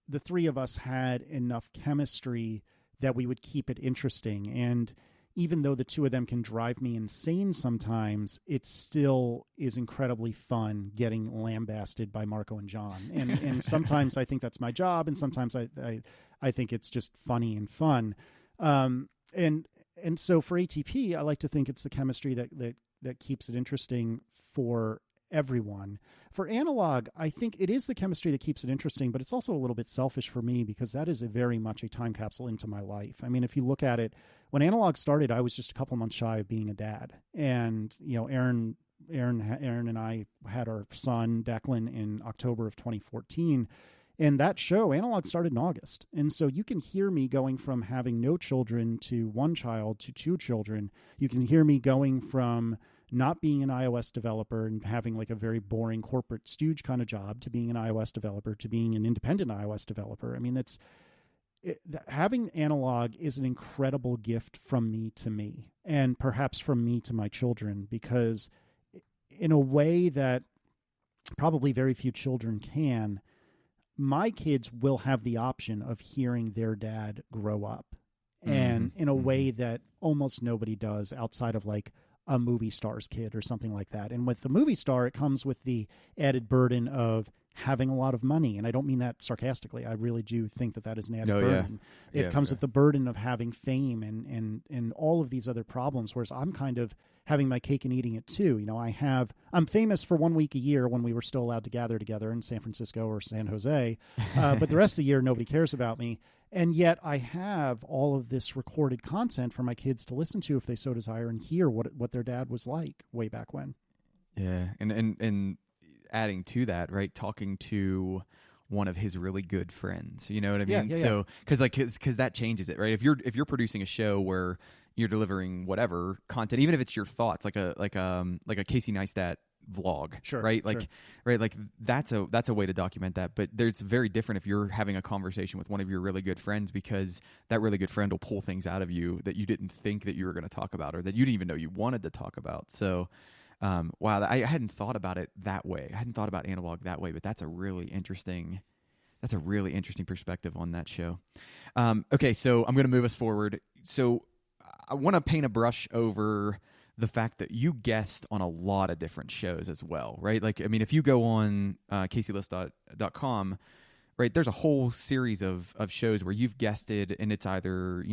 the three of us had enough chemistry that we would keep it interesting. And even though the two of them can drive me insane sometimes, it still is incredibly fun getting lambasted by Marco and John. And sometimes I think that's my job, and sometimes I think it's just funny and fun. And so for ATP, I like to think it's the chemistry that keeps it interesting for everyone. For Analog, I think it is the chemistry that keeps it interesting, but it's also a little bit selfish for me because that is very much a time capsule into my life. I mean, if you look at it, when Analog started, I was just a couple months shy of being a dad. And, Aaron and I had our son, Declan, in October of 2014. And that show, Analog, started in August. And so you can hear me going from having no children to one child to two children. You can hear me going from not being an iOS developer and having like a very boring corporate stooge kind of job to being an iOS developer to being an independent iOS developer. I mean, having Analog is an incredible gift from me to me, and perhaps from me to my children, because in a way that probably very few children can, my kids will have the option of hearing their dad grow up, and in a way that almost nobody does outside of like a movie star's kid or something like that. And with the movie star, it comes with the added burden of having a lot of money. And I don't mean that sarcastically. I really do think that is an added burden. Yeah. It comes with the burden of having fame and all of these other problems, whereas I'm kind of having my cake and eating it too. I'm famous for 1 week a year when we were still allowed to gather together in San Francisco or San Jose. But the rest of the year, nobody cares about me. And yet I have all of this recorded content for my kids to listen to if they so desire and hear what their dad was like way back when. Yeah. And adding to that, right, talking to one of his really good friends. You know what I Yeah, mean? yeah, yeah. So because that changes it, right? If you're producing a show where you're delivering whatever content, even if it's your thoughts, like a Casey Neistat vlog, Sure, right? sure. Right, like that's a way to document that. But it's very different if you're having a conversation with one of your really good friends, because that really good friend will pull things out of you that you didn't think that you were going to talk about, or that you didn't even know you wanted to talk about. So wow, I hadn't thought about it that way. I hadn't thought about analog that way, but that's a really interesting perspective on that show. Okay, so I'm going to move us forward. So I want to paint a brush over the fact that you guest on a lot of different shows as well, right? Like, I mean, if you go on CaseyLiss.com, right, there's a whole series of shows where you've guested, and it's either,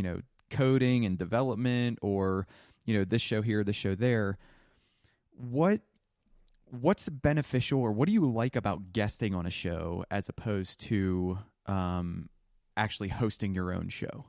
coding and development, or, this show here, this show there. What's beneficial, or what do you like about guesting on a show as opposed to actually hosting your own show?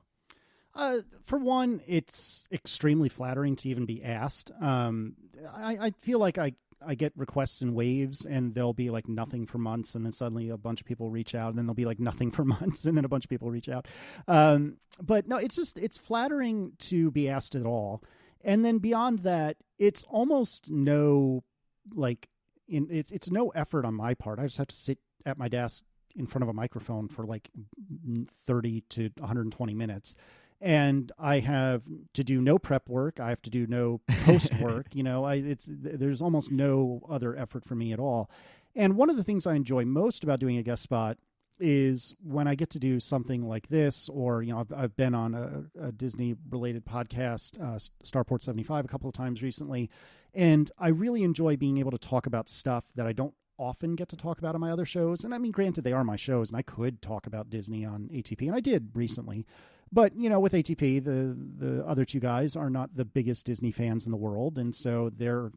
For one, it's extremely flattering to even be asked. I feel like I get requests in waves, and there'll be like nothing for months, and then suddenly a bunch of people reach out, and then there'll be like nothing for months, and then a bunch of people reach out. But no, it's flattering to be asked at all. And then beyond that, it's almost it's no effort on my part. I just have to sit at my desk in front of a microphone for like 30 to 120 minutes. And I have to do no prep work. I have to do no post work. There's almost no other effort for me at all. And one of the things I enjoy most about doing a guest spot is when I get to do something like this, or, I've been on a Disney related podcast, Starport 75, a couple of times recently. And I really enjoy being able to talk about stuff that I don't often get to talk about on my other shows. And I mean, granted, they are my shows, and I could talk about Disney on ATP, and I did recently. But, with ATP, the other two guys are not the biggest Disney fans in the world. And so they're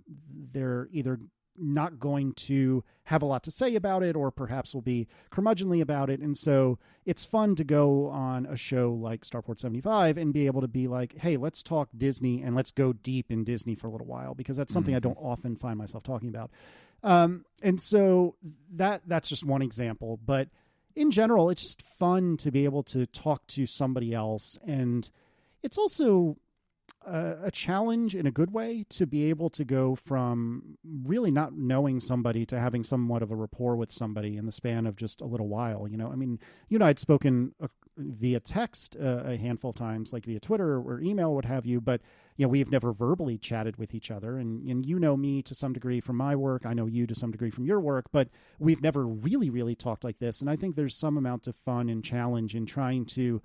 either not going to have a lot to say about it, or perhaps will be curmudgeonly about it. And so it's fun to go on a show like Starport 75 and be able to be like, hey, let's talk Disney, and let's go deep in Disney for a little while, because that's something I don't often find myself talking about. And so that's just one example. But in general, it's just fun to be able to talk to somebody else. And it's also a challenge in a good way to be able to go from really not knowing somebody to having somewhat of a rapport with somebody in the span of just a little while. I mean, I'd spoken via text a handful of times, like via Twitter or email, what have you, but we've never verbally chatted with each other. And me to some degree from my work. I know you to some degree from your work, but we've never really, really talked like this. And I think there's some amount of fun and challenge in trying to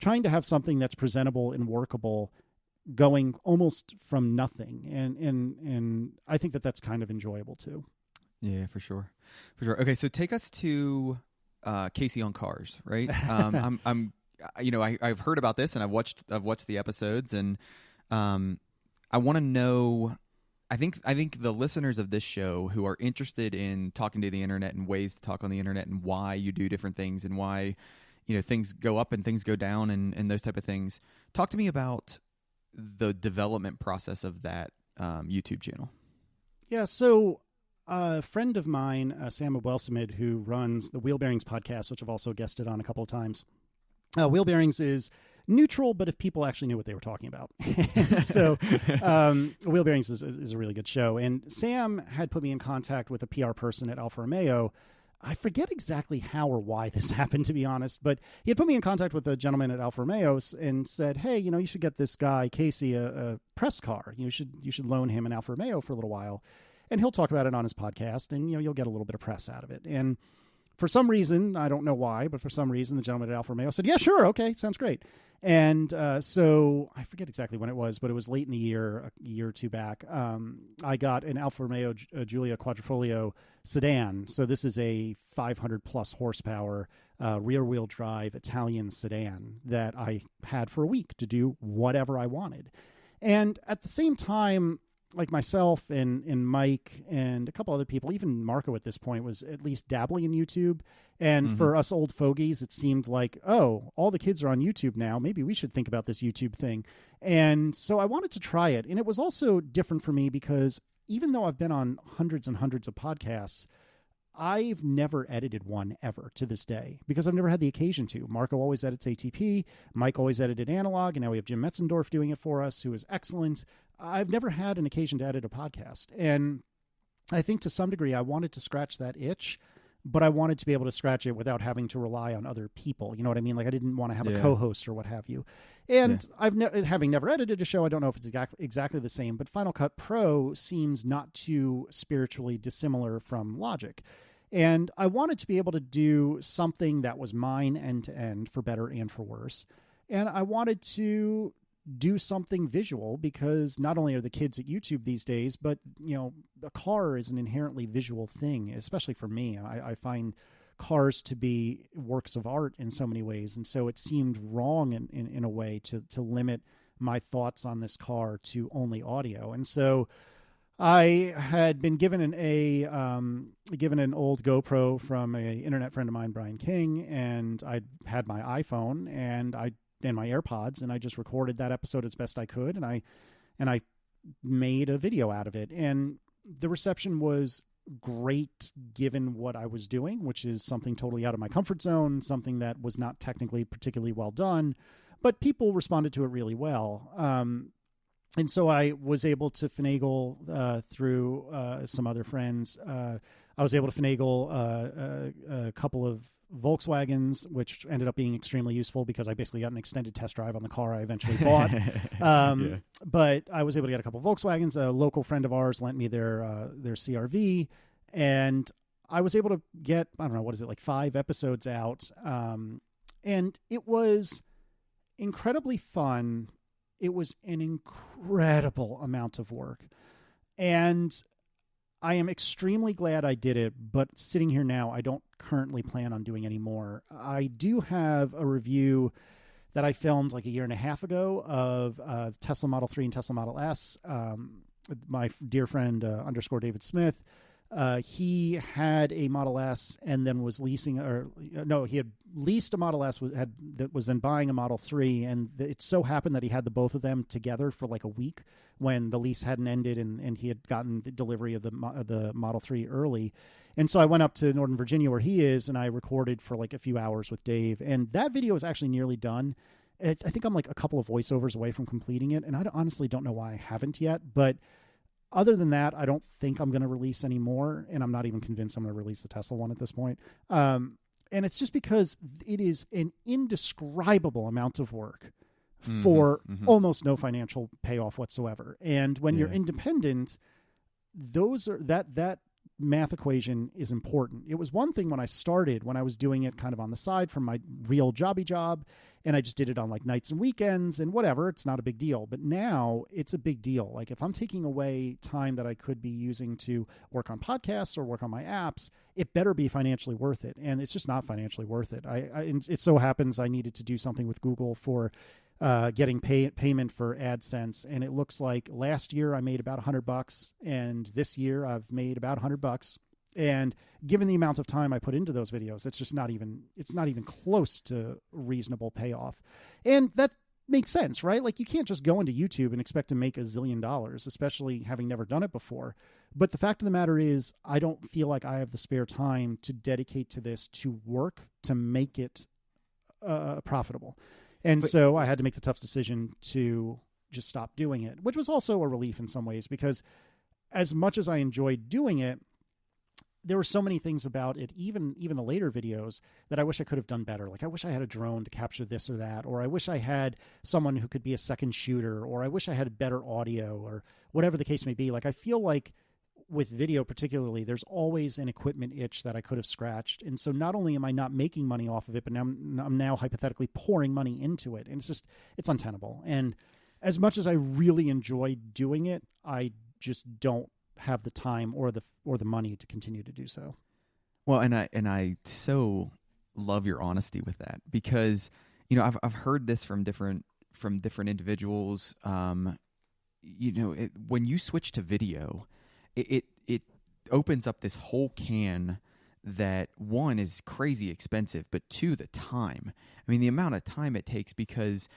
have something that's presentable and workable, going almost from nothing. And I think that's kind of enjoyable too. Yeah, for sure. Okay. So take us to Casey on Cars, right? I've heard about this, and I've watched the episodes, and I want to know. I think the listeners of this show who are interested in talking to the internet and ways to talk on the internet, and why you do different things, and why things go up and things go down, and those type of things. Talk to me about the development process of that YouTube channel. Yeah. So a friend of mine, Sam Abelsamid, who runs the Wheel Bearings podcast, which I've also guested on a couple of times. Wheel Bearings is neutral, but if people actually knew what they were talking about. So Wheel Bearings is a really good show. And Sam had put me in contact with a PR person at Alfa Romeo. I forget exactly how or why this happened, to be honest, but he had put me in contact with a gentleman at Alfa Romeo and said, hey, you should get this guy, Casey, a press car. You should loan him an Alfa Romeo for a little while, and he'll talk about it on his podcast, and, you'll get a little bit of press out of it. And for some reason, I don't know why, but for some reason, the gentleman at Alfa Romeo said, yeah, sure. Okay. Sounds great. And so I forget exactly when it was, but it was late in the year, a year or two back. I got an Alfa Romeo Giulia Quadrifoglio sedan. So this is a 500 plus horsepower rear wheel drive Italian sedan that I had for a week to do whatever I wanted. And at the same time, like myself and Mike and a couple other people, even Marco at this point was at least dabbling in YouTube. And for us old fogies, it seemed like, oh, all the kids are on YouTube now. Maybe we should think about this YouTube thing. And so I wanted to try it. And it was also different for me because even though I've been on hundreds and hundreds of podcasts, I've never edited one ever to this day because I've never had the occasion to. Marco always edits ATP. Mike always edited analog. And now we have Jim Metzendorf doing it for us, who is excellent. I've never had an occasion to edit a podcast. And I think to some degree I wanted to scratch that itch, but I wanted to be able to scratch it without having to rely on other people. You know what I mean? Like I didn't want to have a co-host or what have you. And having never edited a show, I don't know if it's exactly the same, but Final Cut Pro seems not too spiritually dissimilar from Logic. And I wanted to be able to do something that was mine end to end for better and for worse. And I wanted to do something visual because not only are the kids at YouTube these days, but a car is an inherently visual thing, especially for me. I find cars to be works of art in so many ways. And so it seemed wrong in a way to limit my thoughts on this car to only audio. And so I had been given an old GoPro from an internet friend of mine, Brian King, and I had my iPhone and my AirPods, and I just recorded that episode as best I could, and I made a video out of it. And the reception was great given what I was doing, which is something totally out of my comfort zone, something that was not technically particularly well done, but people responded to it really well. And so I was able to finagle through some other friends. I was able to finagle a couple of Volkswagens, which ended up being extremely useful because I basically got an extended test drive on the car I eventually bought. But I was able to get a couple of Volkswagens. A local friend of ours lent me their CRV, and I was able to get, I don't know, what is it, like 5 episodes out. And it was incredibly fun. It was an incredible amount of work. And I am extremely glad I did it, but sitting here now, I don't currently plan on doing any more. I do have a review that I filmed like a year and a half ago of Tesla Model 3 and Tesla Model S. My dear friend _ David Smith, he had a Model S and then was leasing, he had leased a Model S that was then buying a Model 3, and it so happened that he had the both of them together for like a week when the lease hadn't ended, and he had gotten the delivery of the Model 3 early. And so I went up to Northern Virginia where he is, and I recorded for like a few hours with Dave, and that video is actually nearly done. I think I'm like a couple of voiceovers away from completing it, and I honestly don't know why I haven't yet, but other than that, I don't think I'm going to release any more, and I'm not even convinced I'm going to release the Tesla one at this point. And it's just because it is an indescribable amount of work for almost no financial payoff whatsoever. And when you're independent, that math equation is important. It was one thing when I started, when I was doing it kind of on the side from my real jobby job, and I just did it on like nights and weekends and whatever. It's not a big deal. But now it's a big deal. Like if I'm taking away time that I could be using to work on podcasts or work on my apps, it better be financially worth it. And it's just not financially worth it. It so happens I needed to do something with Google for getting payment for AdSense. And it looks like last year I made about $100, and this year I've made about $100. And given the amount of time I put into those videos, it's not even close to reasonable payoff. And that makes sense, right? Like you can't just go into YouTube and expect to make $1 zillion, especially having never done it before. But the fact of the matter is, I don't feel like I have the spare time to dedicate to this, to work, to make it profitable. And so I had to make the tough decision to just stop doing it, which was also a relief in some ways, because as much as I enjoyed doing it, there were so many things about it, even the later videos, that I wish I could have done better. Like I wish I had a drone to capture this or that, or I wish I had someone who could be a second shooter, or I wish I had better audio, or whatever the case may be. Like I feel like with video particularly, there's always an equipment itch that I could have scratched. And so not only am I not making money off of it, but I'm now hypothetically pouring money into it. And it's untenable. And as much as I really enjoy doing it, I just don't have the time or the money to continue to do so. Well, and I so love your honesty with that, because I've heard this from different individuals. When you switch to video, it opens up this whole can that, one, is crazy expensive, but two, the time. I mean, the amount of time it takes, because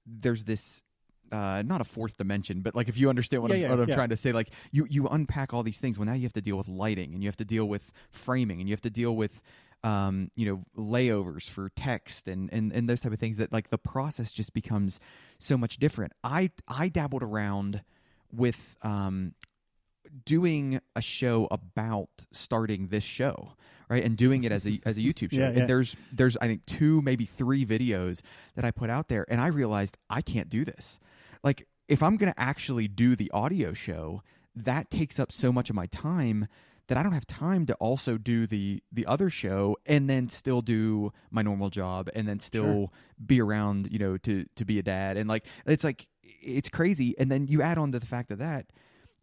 there's this not a fourth dimension, but like if you understand what I'm trying to say, like you unpack all these things. Well, now you have to deal with lighting, and you have to deal with framing, and you have to deal with layovers for text and those type of things. That like the process just becomes so much different. I dabbled around with doing a show about starting this show, right, and doing it as a YouTube show. And there's I think 2, maybe 3 videos that I put out there, and I realized I can't do this. Like if I'm going to actually do the audio show, that takes up so much of my time that I don't have time to also do the other show and then still do my normal job and then still be around, to be a dad. And it's crazy. And then you add on to the fact that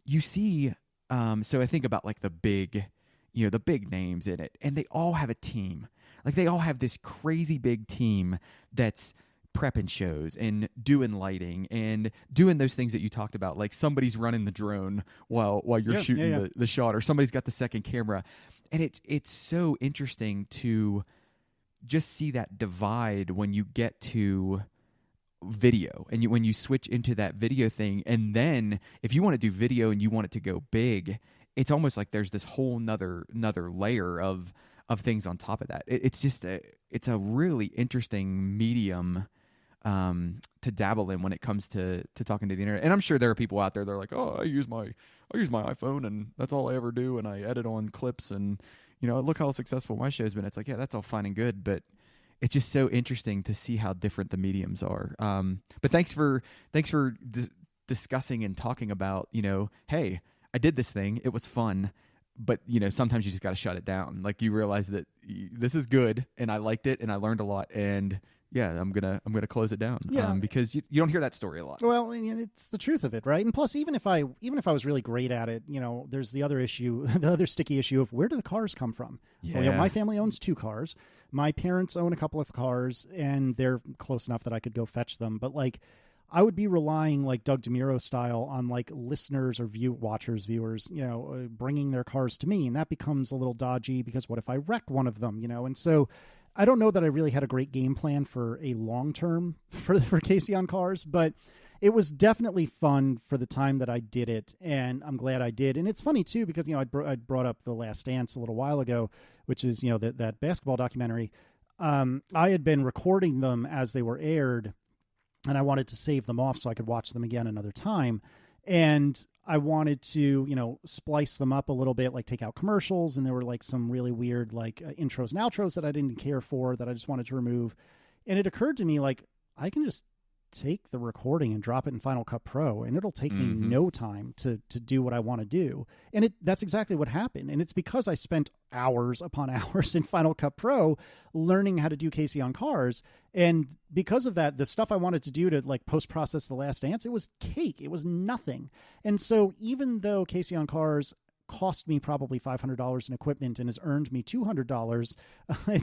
you see, so I think about like the big names in it, and they all have a team. Like they all have this crazy big team that's prepping shows and doing lighting and doing those things that you talked about. Like somebody's running the drone while you're shooting the shot, or somebody's got the second camera. And it's so interesting to just see that divide when you get to video and when you switch into that video thing. And then if you want to do video and you want it to go big, it's almost like there's this whole another layer of things on top of that. It's a really interesting medium to dabble in when it comes to talking to the internet. And I'm sure there are people out there that are like, oh, I use my iPhone and that's all I ever do, and I edit on clips, and look how successful my show's been. It's like, yeah, that's all fine and good, but it's just so interesting to see how different the mediums are. But thanks for discussing and talking about, hey, I did this thing, it was fun, but sometimes you just got to shut it down. Like you realize that this is good and I liked it and I learned a lot, and yeah, I'm gonna close it down. Because you don't hear that story a lot. Well, and it's the truth of it, right? And plus, even if I was really great at it, there's the other issue, the other sticky issue of where do the cars come from? Yeah. Well, my family owns 2 cars. My parents own a couple of cars, and they're close enough that I could go fetch them. But like, I would be relying like Doug DeMuro style on like listeners or viewers, bringing their cars to me, and that becomes a little dodgy because what if I wreck one of them, And so I don't know that I really had a great game plan for a long term for Casey on Cars, but it was definitely fun for the time that I did it, and I'm glad I did. And it's funny too because I brought up The Last Dance a little while ago, which is that basketball documentary. I had been recording them as they were aired, and I wanted to save them off so I could watch them again another time. And I wanted to, splice them up a little bit, like take out commercials. And there were like some really weird like intros and outros that I didn't care for that I just wanted to remove. And it occurred to me like I can just take the recording and drop it in Final Cut Pro, and it'll take me no time to do what I want to do. And that's exactly what happened. And it's because I spent hours upon hours in Final Cut Pro learning how to do Casey on Cars. And because of that, the stuff I wanted to do to like post-process The Last Dance, it was cake. It was nothing. And so even though Casey on Cars cost me probably $500 in equipment and has earned me $200,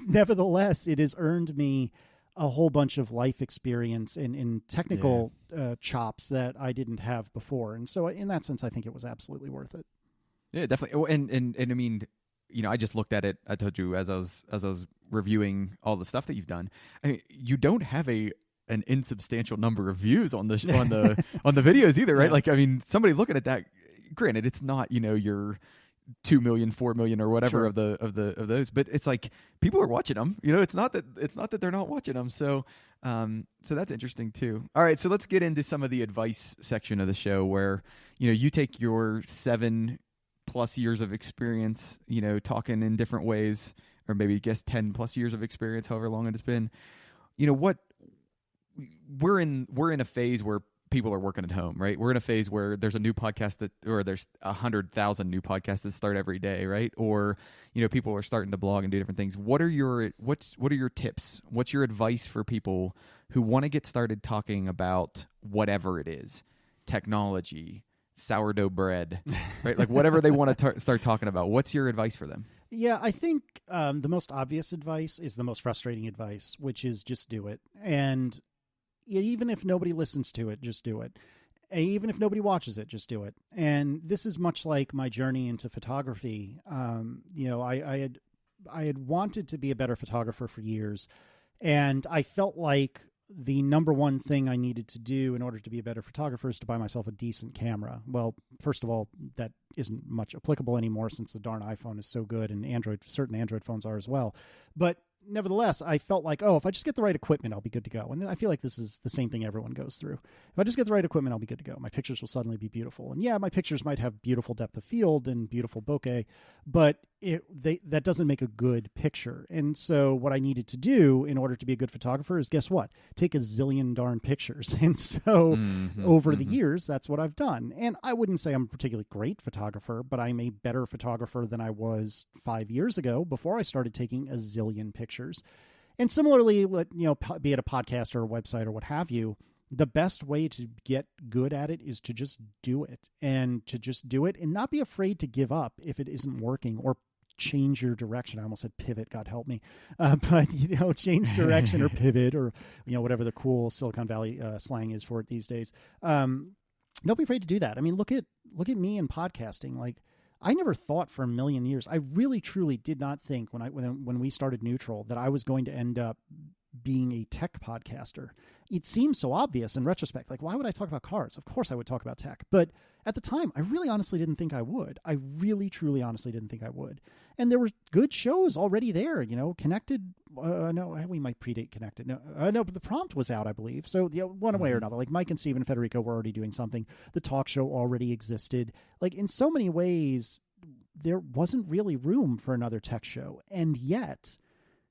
nevertheless, it has earned me a whole bunch of life experience in technical chops that I didn't have before. And so in that sense, I think it was absolutely worth it. Yeah, definitely. And I mean, I just looked at it. I told you as I was reviewing all the stuff that you've done. I mean, you don't have an insubstantial number of views on the videos either, right? Yeah. Like, I mean, somebody looking at that, granted, it's not, your 2 million, 4 million or whatever of those, but it's like people are watching them. It's not that they're not watching them. So that's interesting too. All right, so let's get into some of the advice section of the show where you take your 7+ years of experience, talking in different ways, or maybe 10+ years of experience, however long it has been. What we're in a phase where people are working at home, right? We're in a phase where there's a new podcast or there's 100,000 new podcasts that start every day, right? Or, people are starting to blog and do different things. What are your tips? What's your advice for people who want to get started talking about whatever it is, technology, sourdough bread, right? Like whatever they want to start talking about. What's your advice for them? Yeah, I think the most obvious advice is the most frustrating advice, which is just do it. And even if nobody listens to it, just do it. Even if nobody watches it, just do it. And this is much like my journey into photography. I had wanted to be a better photographer for years, and I felt like the number one thing I needed to do in order to be a better photographer is to buy myself a decent camera. Well, first of all, that isn't much applicable anymore since the darn iPhone is so good, and certain Android phones are as well. But nevertheless, I felt like, if I just get the right equipment, I'll be good to go. And I feel like this is the same thing everyone goes through. If I just get the right equipment, I'll be good to go. My pictures will suddenly be beautiful. And yeah, my pictures might have beautiful depth of field and beautiful bokeh, but that doesn't make a good picture. And so what I needed to do in order to be a good photographer is, guess what? Take a zillion darn pictures. And so over the years, that's what I've done. And I wouldn't say I'm a particularly great photographer, but I'm a better photographer than I was 5 years ago before I started taking a zillion pictures. And similarly, be it a podcast or a website or what have you, the best way to get good at it is to just do it, and not be afraid to give up if it isn't working, or change your direction. I almost said pivot, God help me. But change direction or pivot, or whatever the cool Silicon Valley slang is for it these days. Don't be afraid to do that. I mean, look at me in podcasting. Like, I never thought for a million years, I really truly did not think when we started Neutral that I was going to end up being a tech podcaster. It seems so obvious in retrospect. Like, why would I talk about cars? Of course I would talk about tech. But at the time, I really honestly didn't think I would. I really, truly, honestly didn't think I would. And there were good shows already there, Connected. No, we might predate Connected. No, but The Prompt was out, I believe. So one way or another, like Mike and Steve and Federico were already doing something. The talk show already existed. Like, in so many ways, there wasn't really room for another tech show. And yet,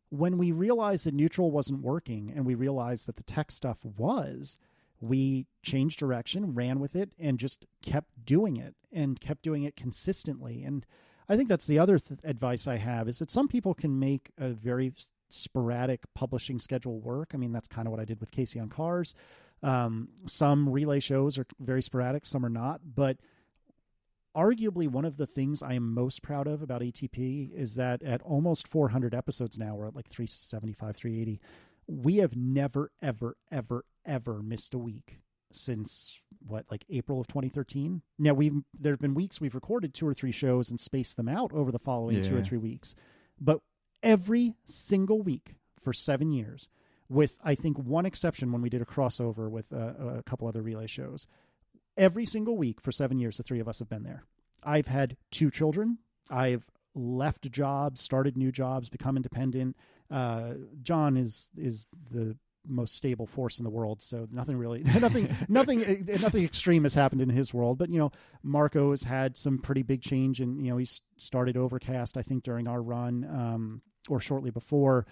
when we realized that Neutral wasn't working and we realized that the tech stuff was, we changed direction, ran with it, and just kept doing it consistently. And I think that's the other advice I have, is that some people can make a very sporadic publishing schedule work. I mean, that's kind of what I did with Casey on Cars. Some relay shows are very sporadic, some are not. But arguably one of the things I am most proud of about ATP is that at almost 400 episodes now, we're at like 375, 380, we have never, ever, ever, ever missed a week since April of 2013. Now there have been weeks we've recorded 2 or 3 shows and spaced them out over the following 2 or 3 weeks, but every single week for 7 years, with I think one exception when we did a crossover with a couple other relay shows, every single week for 7 years, the 3 of us have been there. I've had 2 children. I've left jobs, started new jobs, become independent. John is the most stable force in the world, so nothing extreme has happened in his world. But Marco has had some pretty big change, and he started Overcast, I think, during our run, or shortly before.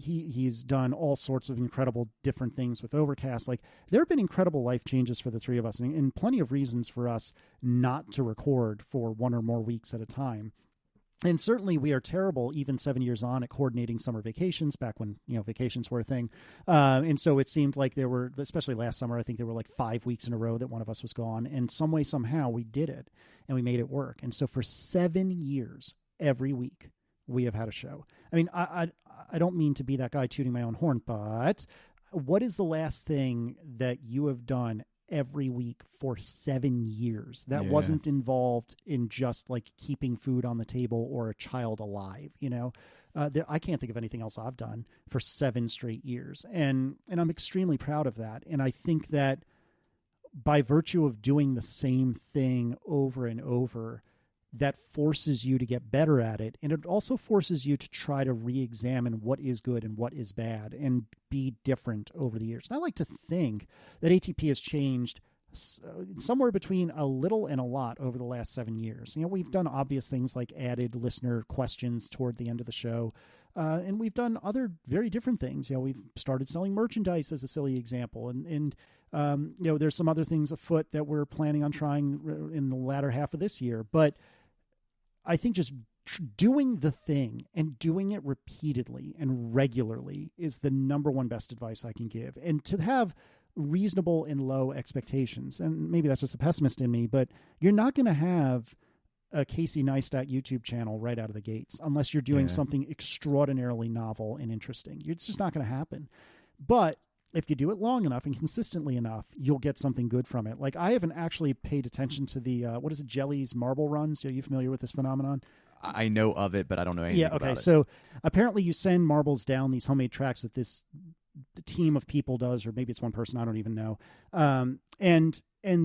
He's done all sorts of incredible different things with Overcast. Like, there have been incredible life changes for the 3 of us, and plenty of reasons for us not to record for 1 or more weeks at a time. And certainly we are terrible, even 7 years on, at coordinating summer vacations, back when vacations were a thing. And so it seemed like there were, especially last summer, I think there were like 5 weeks in a row that one of us was gone. And some way, somehow, we did it, and we made it work. And so for 7 years, every week, we have had a show. I mean, I don't mean to be that guy tooting my own horn, but what is the last thing that you have done every week for 7 years that wasn't involved in just like keeping food on the table or a child alive? I can't think of anything else I've done for 7 straight years. And I'm extremely proud of that. And I think that by virtue of doing the same thing over and over, that forces you to get better at it. And it also forces you to try to re-examine what is good and what is bad and be different over the years. And I like to think that ATP has changed somewhere between a little and a lot over the last 7 years. We've done obvious things like added listener questions toward the end of the show. And we've done other very different things. We've started selling merchandise as a silly example. And there's some other things afoot that we're planning on trying in the latter half of this year. But I think just doing the thing and doing it repeatedly and regularly is the number one best advice I can give. And to have reasonable and low expectations, and maybe that's just the pessimist in me, but you're not going to have a Casey Neistat YouTube channel right out of the gates unless you're doing something extraordinarily novel and interesting. It's just not going to happen. But if you do it long enough and consistently enough, you'll get something good from it. Like, I haven't actually paid attention to the, Jelly's marble runs. Are you familiar with this phenomenon? I know of it, but I don't know anything about it. So apparently you send marbles down these homemade tracks at this team of people does, or maybe it's one person, I don't even know. And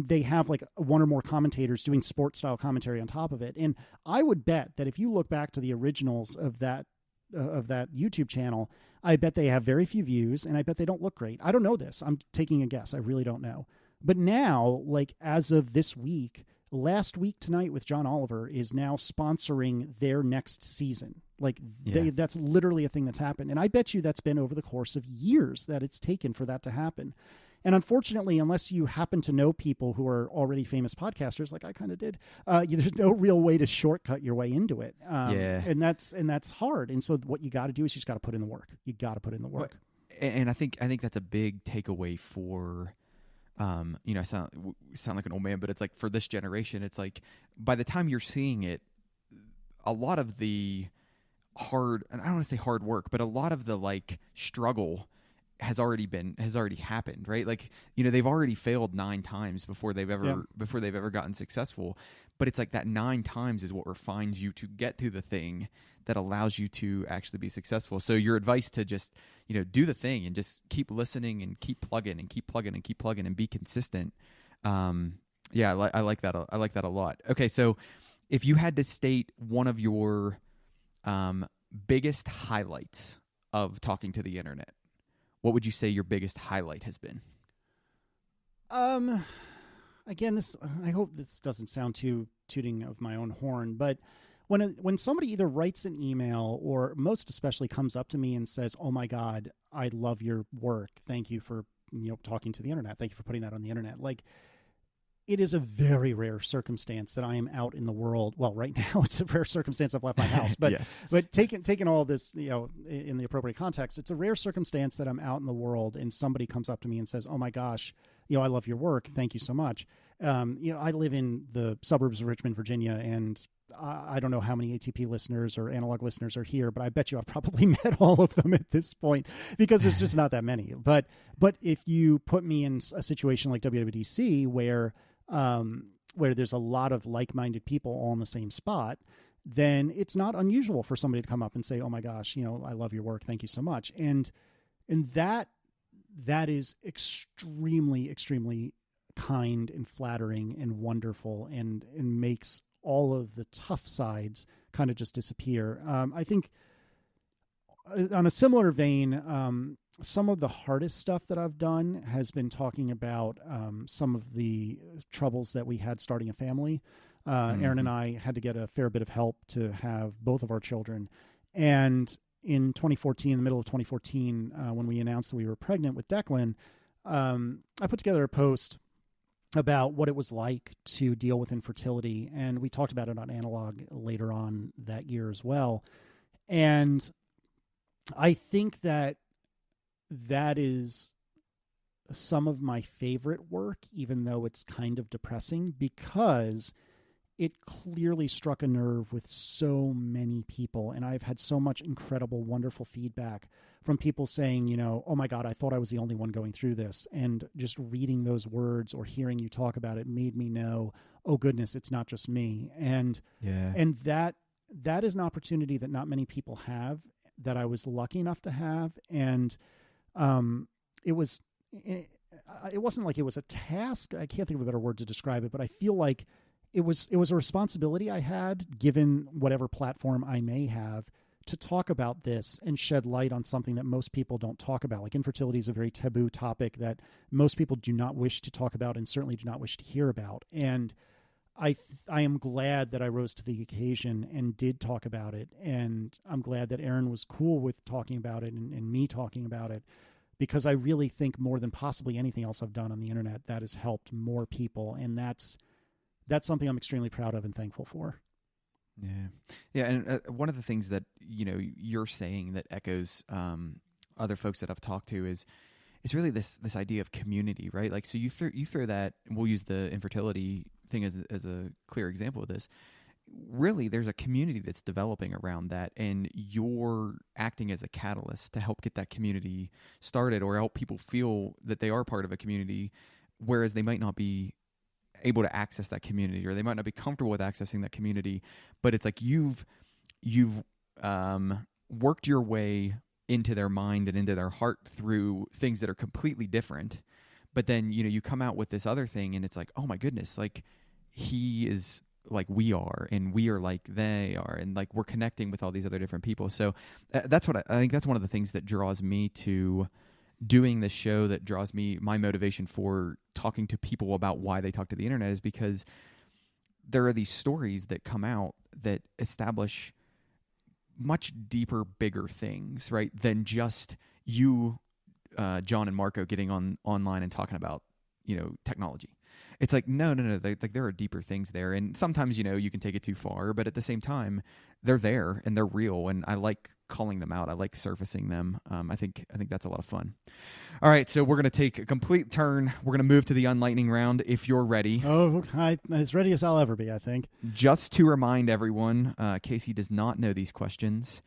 they have like one or more commentators doing sports style commentary on top of it. And I would bet that if you look back to the originals of that YouTube channel, I bet they have very few views, and I bet they don't look great. I don't know this. I'm taking a guess. I really don't know. But now, like as of this week, Last Week Tonight with John Oliver is now sponsoring their next season. Like that's literally a thing that's happened. And I bet you that's been over the course of years that it's taken for that to happen. And unfortunately, unless you happen to know people who are already famous podcasters, like I kind of did, there's no real way to shortcut your way into it. And that's hard. And so what you got to do is you just got to put in the work. You got to put in the work. And I think that's a big takeaway for, I sound like an old man, but it's like for this generation, it's like by the time you're seeing it, a lot of the hard, and I don't want to say hard work, but a lot of the like struggle has already happened, right? Like, they've already failed 9 times before they've ever gotten successful. But it's like that 9 times is what refines you to get to the thing that allows you to actually be successful. So your advice to just, do the thing and just keep listening and keep plugging and keep plugging and keep plugging and be consistent. I like that. I like that a lot. Okay. So if you had to state one of your biggest highlights of talking to the internet, what would you say your biggest highlight has been? Again, I hope this doesn't sound too tooting of my own horn, but when somebody either writes an email or most especially comes up to me and says, "Oh my God, I love your work. Thank you for talking to the internet. Thank you for putting that on the internet." Like, it is a very rare circumstance that I am out in the world. Well, right now it's a rare circumstance I've left my house, but yes. But taking all this, in the appropriate context, it's a rare circumstance that I'm out in the world and somebody comes up to me and says, "Oh my gosh, I love your work. Thank you so much." I live in the suburbs of Richmond, Virginia, and I don't know how many ATP listeners or analog listeners are here, but I bet you I've probably met all of them at this point because there's just not that many. But if you put me in a situation like WWDC where there's a lot of like-minded people all in the same spot, then it's not unusual for somebody to come up and say, "Oh my gosh, I love your work. Thank you so much." And that is extremely, extremely kind and flattering and wonderful and makes all of the tough sides kind of just disappear. I think on a similar vein, some of the hardest stuff that I've done has been talking about some of the troubles that we had starting a family. Aaron and I had to get a fair bit of help to have both of our children. And in 2014, in the middle of 2014, when we announced that we were pregnant with Declan, I put together a post about what it was like to deal with infertility. And we talked about it on Analog later on that year as well. And I think that is some of my favorite work, even though it's kind of depressing, because it clearly struck a nerve with so many people. And I've had so much incredible, wonderful feedback from people saying, "Oh my God, I thought I was the only one going through this." And just reading those words or hearing you talk about it made me know, oh goodness, it's not just me. And that is an opportunity that not many people have, that I was lucky enough to have. And it wasn't like it was a task. I can't think of a better word to describe it, but I feel like it was a responsibility I had, given whatever platform I may have, to talk about this and shed light on something that most people don't talk about. Like, infertility is a very taboo topic that most people do not wish to talk about and certainly do not wish to hear about. And I am glad that I rose to the occasion and did talk about it. And I'm glad that Aaron was cool with talking about it and me talking about it, because I really think more than possibly anything else I've done on the internet, that has helped more people. And that's something I'm extremely proud of and thankful for. Yeah. And one of the things that, you're saying that echoes other folks that I've talked to is really this idea of community, right? Like, so you throw that, and we'll use the infertility thing as a clear example of this. Really, there's a community that's developing around that, and you're acting as a catalyst to help get that community started, or help people feel that they are part of a community, whereas they might not be able to access that community, or they might not be comfortable with accessing that community. But it's like you've worked your way into their mind and into their heart through things that are completely different. But then, you come out with this other thing and it's like, oh my goodness, like he is like we are and we are like they are, and like we're connecting with all these other different people. So that's what I think that's one of the things that draws me to doing this show, that draws me my motivation for talking to people about why they talk to the internet, is because there are these stories that come out that establish much deeper, bigger things, right, than just you, John and Marco getting online and talking about, technology. It's like, no. There are deeper things there. And sometimes, you can take it too far, but at the same time, they're there and they're real. And I like calling them out. I like surfacing them. I think that's a lot of fun. All right. So we're going to take a complete turn. We're going to move to the unlightning round if you're ready. Oh, as ready as I'll ever be, I think. Just to remind everyone, Casey does not know these questions.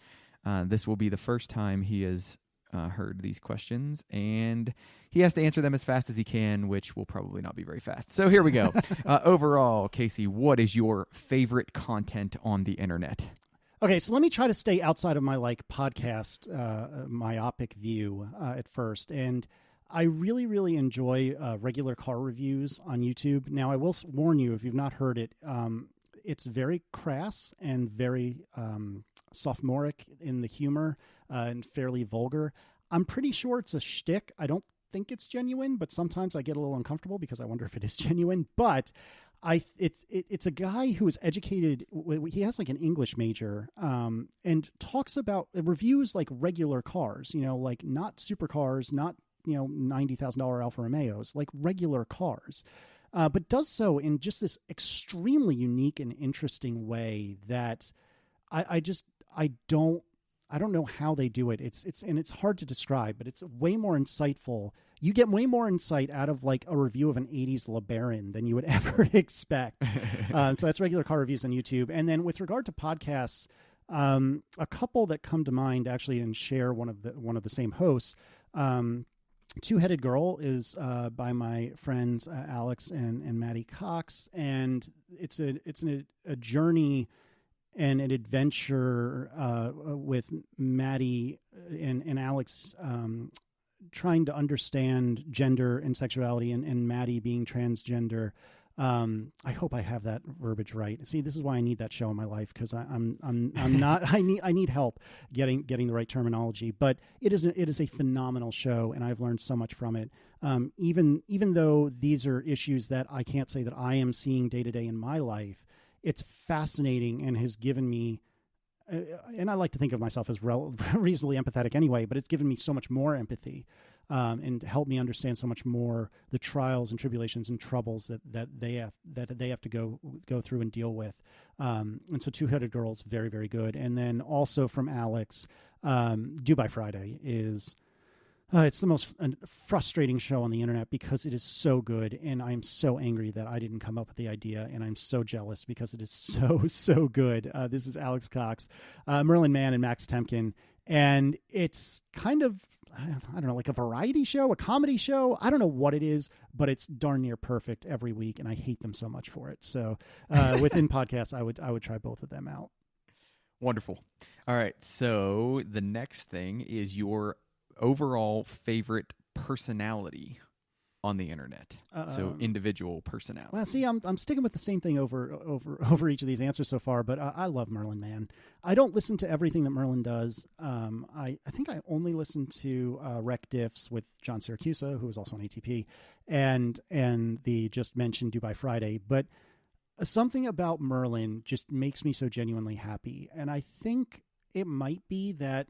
This will be the first time he has heard these questions, and he has to answer them as fast as he can, which will probably not be very fast. So here we go. Overall, Casey, what is your favorite content on the internet? Okay, so let me try to stay outside of my podcast myopic view at first. And I really, really enjoy regular car reviews on YouTube. Now, I will warn you, if you've not heard it, it's very crass and very sophomoric in the humor and fairly vulgar. I'm pretty sure it's a shtick. I don't think it's genuine, but sometimes I get a little uncomfortable because I wonder if it is genuine. But it's a guy who is educated. He has like an English major and talks about reviews like regular cars, like not supercars, not $90,000 Alfa Romeos, like regular cars. But does so in just this extremely unique and interesting way that I don't know how they do it. It's hard to describe, but it's way more insightful. You get way more insight out of like a review of an 80s LeBaron than you would ever expect. So that's regular car reviews on YouTube. And then with regard to podcasts, a couple that come to mind actually and share one of the same hosts. Two-Headed Girl is by my friends Alex and Maddie Cox, and it's a journey and an adventure with Maddie and Alex trying to understand gender and sexuality, and Maddie being transgender. I hope I have that verbiage right. See, this is why I need that show in my life, because I'm not. I need help getting the right terminology. But it is a phenomenal show, and I've learned so much from it. Even though these are issues that I can't say that I am seeing day to day in my life, it's fascinating and has given me. And I like to think of myself as reasonably empathetic anyway, but it's given me so much more empathy and helped me understand so much more the trials and tribulations and troubles that they have to go through and deal with. And so Two-Headed Girl is very, very good. And then also from Alex, Dubai Friday is... it's the most frustrating show on the internet because it is so good, and I'm so angry that I didn't come up with the idea, and I'm so jealous because it is so good. This is Alex Cox, Merlin Mann, and Max Temkin, and it's kind of, I don't know, like a variety show, a comedy show. I don't know what it is, but it's darn near perfect every week, and I hate them so much for it. So within podcasts, I would try both of them out. Wonderful. All right, so the next thing is your overall favorite personality on the internet. So individual personality. Well, see, I'm sticking with the same thing over each of these answers so far, but I love Merlin Mann. I don't listen to everything that Merlin does. I think I only listen to Rec Diffs with John Siracusa, who is also on ATP, and the just mentioned Dubai Friday. But something about Merlin just makes me so genuinely happy, and I think it might be that.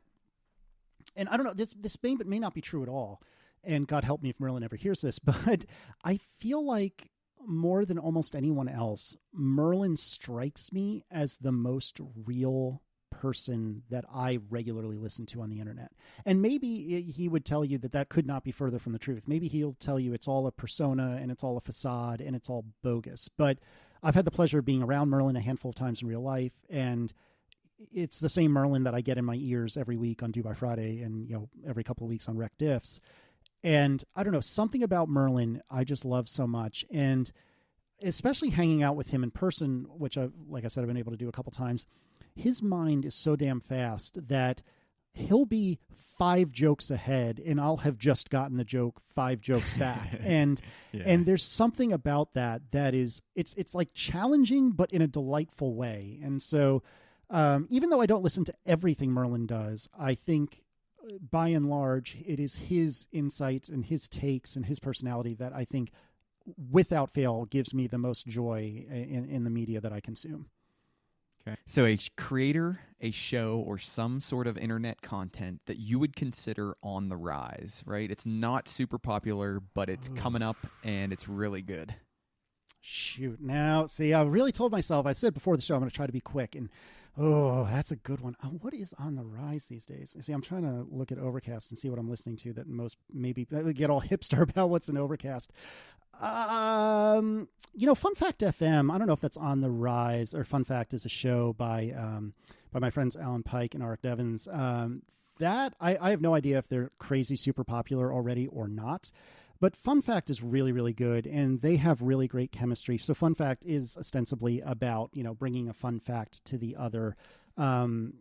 And I don't know, this may not be true at all, and God help me if Merlin ever hears this, but I feel like more than almost anyone else, Merlin strikes me as the most real person that I regularly listen to on the internet. And maybe he would tell you that could not be further from the truth. Maybe he'll tell you it's all a persona and it's all a facade and it's all bogus. But I've had the pleasure of being around Merlin a handful of times in real life, and it's the same Merlin that I get in my ears every week on Dubai Friday and, every couple of weeks on Rec Diffs. And I don't know, something about Merlin I just love so much. And especially hanging out with him in person, which like I said, I've been able to do a couple times. His mind is so damn fast that he'll be 5 jokes ahead and I'll have just gotten the joke 5 jokes back. And and there's something about that is it's like challenging, but in a delightful way. And so even though I don't listen to everything Merlin does, I think by and large, it is his insight and his takes and his personality that I think without fail gives me the most joy in the media that I consume. Okay. So a creator, a show, or some sort of internet content that you would consider on the rise, right? It's not super popular, but it's coming up and it's really good. Shoot. Now, see, I really told myself, I said before the show, I'm going to try to be quick. And, that's a good one. What is on the rise these days? See, I'm trying to look at Overcast and see what I'm listening to that most maybe get all hipster about what's in Overcast. Fun Fact FM, I don't know if that's on the rise, or Fun Fact is a show by my friends Alan Pike and Arik Devins. That I have no idea if they're crazy super popular already or not. But Fun Fact is really, really good, and they have really great chemistry. So Fun Fact is ostensibly about, bringing a fun fact to the other, and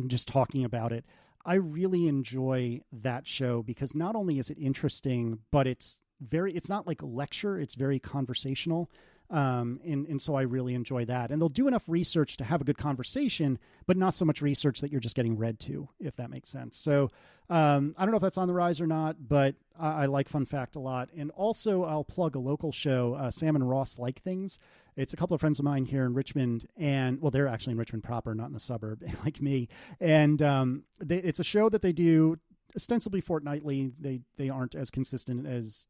just talking about it. I really enjoy that show because not only is it interesting, but it's not like a lecture. It's very conversational. And so I really enjoy that. And they'll do enough research to have a good conversation, but not so much research that you're just getting read to, if that makes sense. So I don't know if that's on the rise or not, but I like Fun Fact a lot. And also I'll plug a local show, Sam and Ross Like Things. It's a couple of friends of mine here in Richmond, and they're actually in Richmond proper, not in a suburb like me. And it's a show that they do ostensibly fortnightly. They aren't as consistent as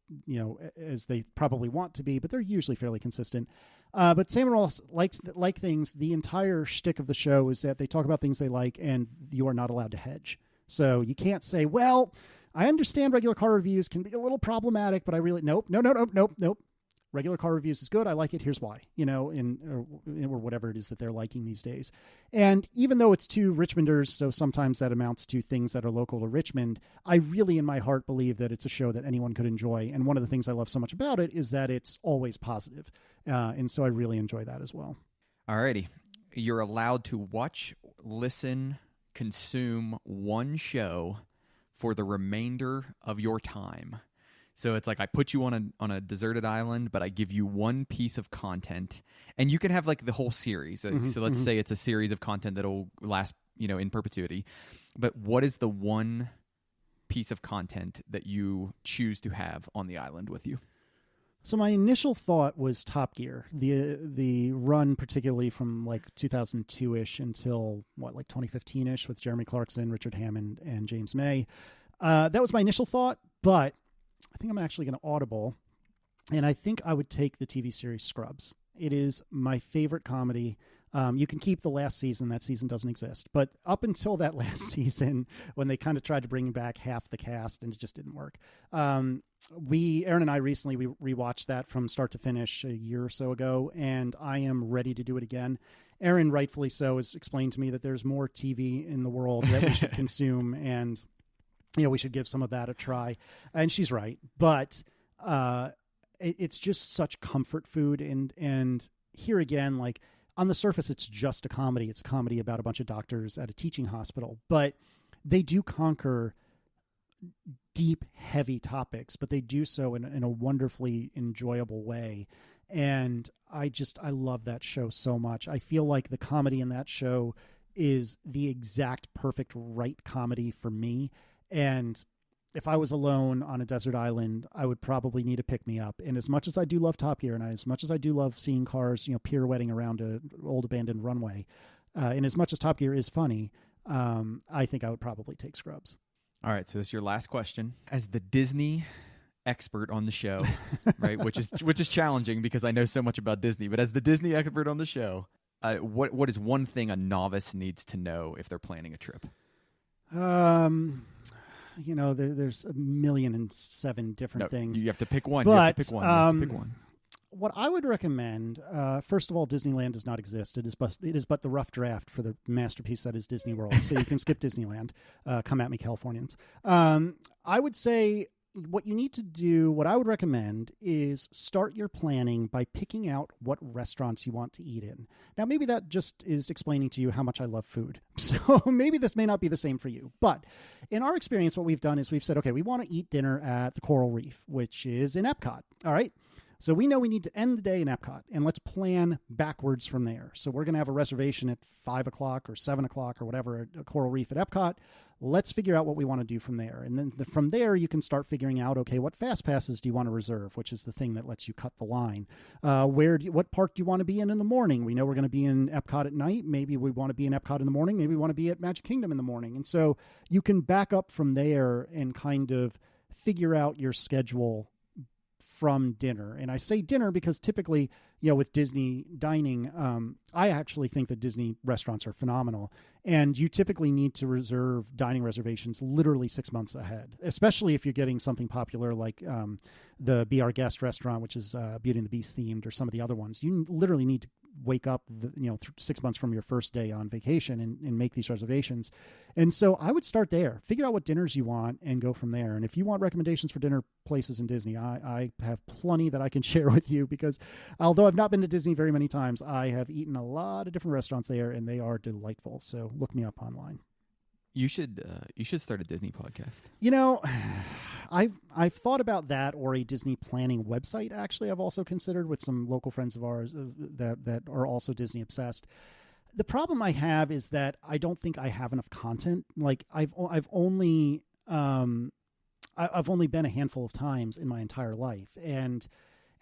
as they probably want to be, but they're usually fairly consistent. But Sam and Ross like things. The entire shtick of the show is that they talk about things they like, and you are not allowed to hedge. So you can't say, "Well, I understand regular car reviews can be a little problematic, but I really nope. Regular car reviews is good. I like it. Here's why, or whatever it is that they're liking these days." And even though it's 2 Richmonders, so sometimes that amounts to things that are local to Richmond, I really in my heart believe that it's a show that anyone could enjoy. And one of the things I love so much about it is that it's always positive. And so I really enjoy that as well. Alrighty. You're allowed to watch, listen, consume one show for the remainder of your time. So it's like I put you on a deserted island, but I give you one piece of content, and you can have like the whole series. So let's say it's a series of content that'll last, in perpetuity. But what is the one piece of content that you choose to have on the island with you? So my initial thought was Top Gear, the run particularly from like 2002-ish until 2015-ish with Jeremy Clarkson, Richard Hammond, and James May. That was my initial thought, but I think I'm actually going to audible, and I think I would take the TV series Scrubs. It is my favorite comedy. You can keep the last season. That season doesn't exist. But up until that last season, when they kind of tried to bring back half the cast and it just didn't work, Aaron and I recently rewatched that from start to finish a year or so ago, and I am ready to do it again. Aaron, rightfully so, has explained to me that there's more TV in the world that we should consume, and we should give some of that a try. And she's right. But it's just such comfort food. And here again, like on the surface, it's just a comedy. It's a comedy about a bunch of doctors at a teaching hospital. But they do conquer deep, heavy topics, but they do so in a wonderfully enjoyable way. And I love that show so much. I feel like the comedy in that show is the exact perfect right comedy for me. And if I was alone on a desert island, I would probably need a pick-me-up. And as much as I do love Top Gear, and as much as I do love seeing cars, pirouetting around an old abandoned runway, and as much as Top Gear is funny, I think I would probably take Scrubs. All right, so this is your last question. As the Disney expert on the show, right, which is challenging because I know so much about Disney, but as the Disney expert on the show, what is one thing a novice needs to know if they're planning a trip? There's 1,000,007 different things. You have to pick one. But, you have to pick one. What I would recommend, first of all, Disneyland does not exist. It is but the rough draft for the masterpiece that is Disney World. So you can skip Disneyland. Come at me, Californians. I would say what you need to do, what I would recommend, is start your planning by picking out what restaurants you want to eat in. Now, maybe that just is explaining to you how much I love food. So maybe this may not be the same for you. But in our experience, what we've done is we've said, okay, we want to eat dinner at the Coral Reef, which is in Epcot. All right. So we know we need to end the day in Epcot, and let's plan backwards from there. So we're going to have a reservation at 5 o'clock or 7 o'clock or whatever at Coral Reef at Epcot. Let's figure out what we want to do from there. And then from there, you can start figuring out, okay, what fast passes do you want to reserve, which is the thing that lets you cut the line. What park do you want to be in the morning? We know we're going to be in Epcot at night. Maybe we want to be in Epcot in the morning. Maybe we want to be at Magic Kingdom in the morning. And so you can back up from there and kind of figure out your schedule from dinner. And I say dinner because typically, with Disney dining, I actually think that Disney restaurants are phenomenal. And you typically need to reserve dining reservations literally 6 months ahead, especially if you're getting something popular like the Be Our Guest restaurant, which is Beauty and the Beast themed, or some of the other ones. You literally need to wake up 6 months from your first day on vacation and make these reservations. And so I would start there, figure out what dinners you want, and go from there. And if you want recommendations for dinner places in Disney, I have plenty that I can share with you, because although I've not been to Disney very many times, I have eaten a lot of different restaurants there, and they are delightful. So look me up online. You should start a Disney podcast. I've thought about that, or a Disney planning website. Actually, I've also considered with some local friends of ours that are also Disney obsessed. The problem I have is that I don't think I have enough content. Like I've only been a handful of times in my entire life, and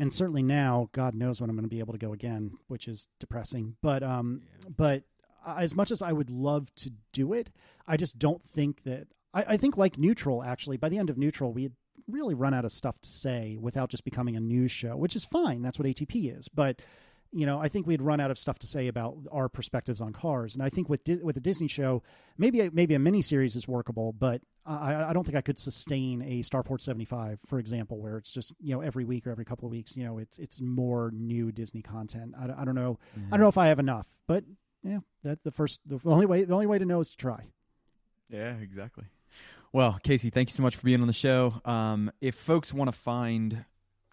certainly now, God knows when I'm going to be able to go again, which is depressing. But as much as I would love to do it, I just don't think that. I think like Neutral, actually, by the end of Neutral, we had really run out of stuff to say without just becoming a news show, which is fine. That's what ATP is. But, I think we had run out of stuff to say about our perspectives on cars. And I think with the Disney show, maybe a miniseries is workable, but I don't think I could sustain a Starport 75, for example, where it's just, every week or every couple of weeks, it's more new Disney content. I don't know. Mm-hmm. I don't know if I have enough, but that's the only way to know is to try. Yeah, exactly. Well, Casey, thank you so much for being on the show. If folks want to find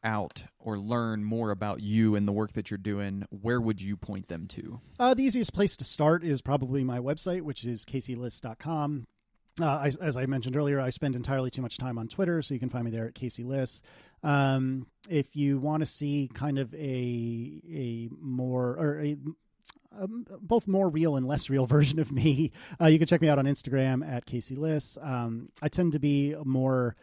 out or learn more about you and the work that you're doing, where would you point them to? The easiest place to start is probably my website, which is CaseyLiss.com. As I mentioned earlier, I spend entirely too much time on Twitter, so you can find me there at Casey Liss. If you want to see kind of a both more real and less real version of me, you can check me out on Instagram at Casey Liss. I tend to be more,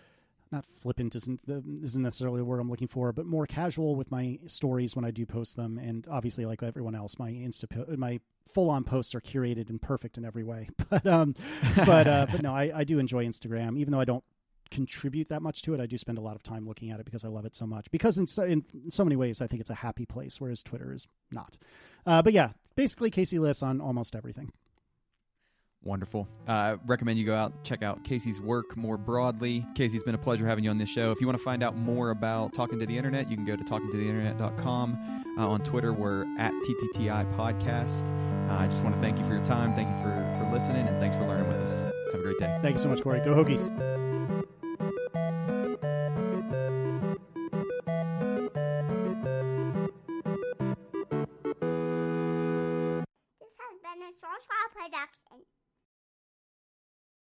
not flippant isn't necessarily the word I'm looking for, but more casual with my stories when I do post them. And obviously, like everyone else, my full-on posts are curated and perfect in every way. But no, I do enjoy Instagram, even though I don't contribute that much to it. I do spend a lot of time looking at it because I love it so much. Because in so many ways, I think it's a happy place, whereas Twitter is not. But yeah, basically Casey Liss on almost everything. Wonderful. Recommend you go out, check out Casey's work more broadly. Casey, it's been a pleasure having you on this show. If you want to find out more about Talking to the Internet, you can go to talkingtotheinternet.com. On Twitter, we're at TTTI Podcast. I just want to thank you for your time. Thank you for listening, and thanks for learning with us. Have a great day. Thank you so much, Corey. Go Hokies.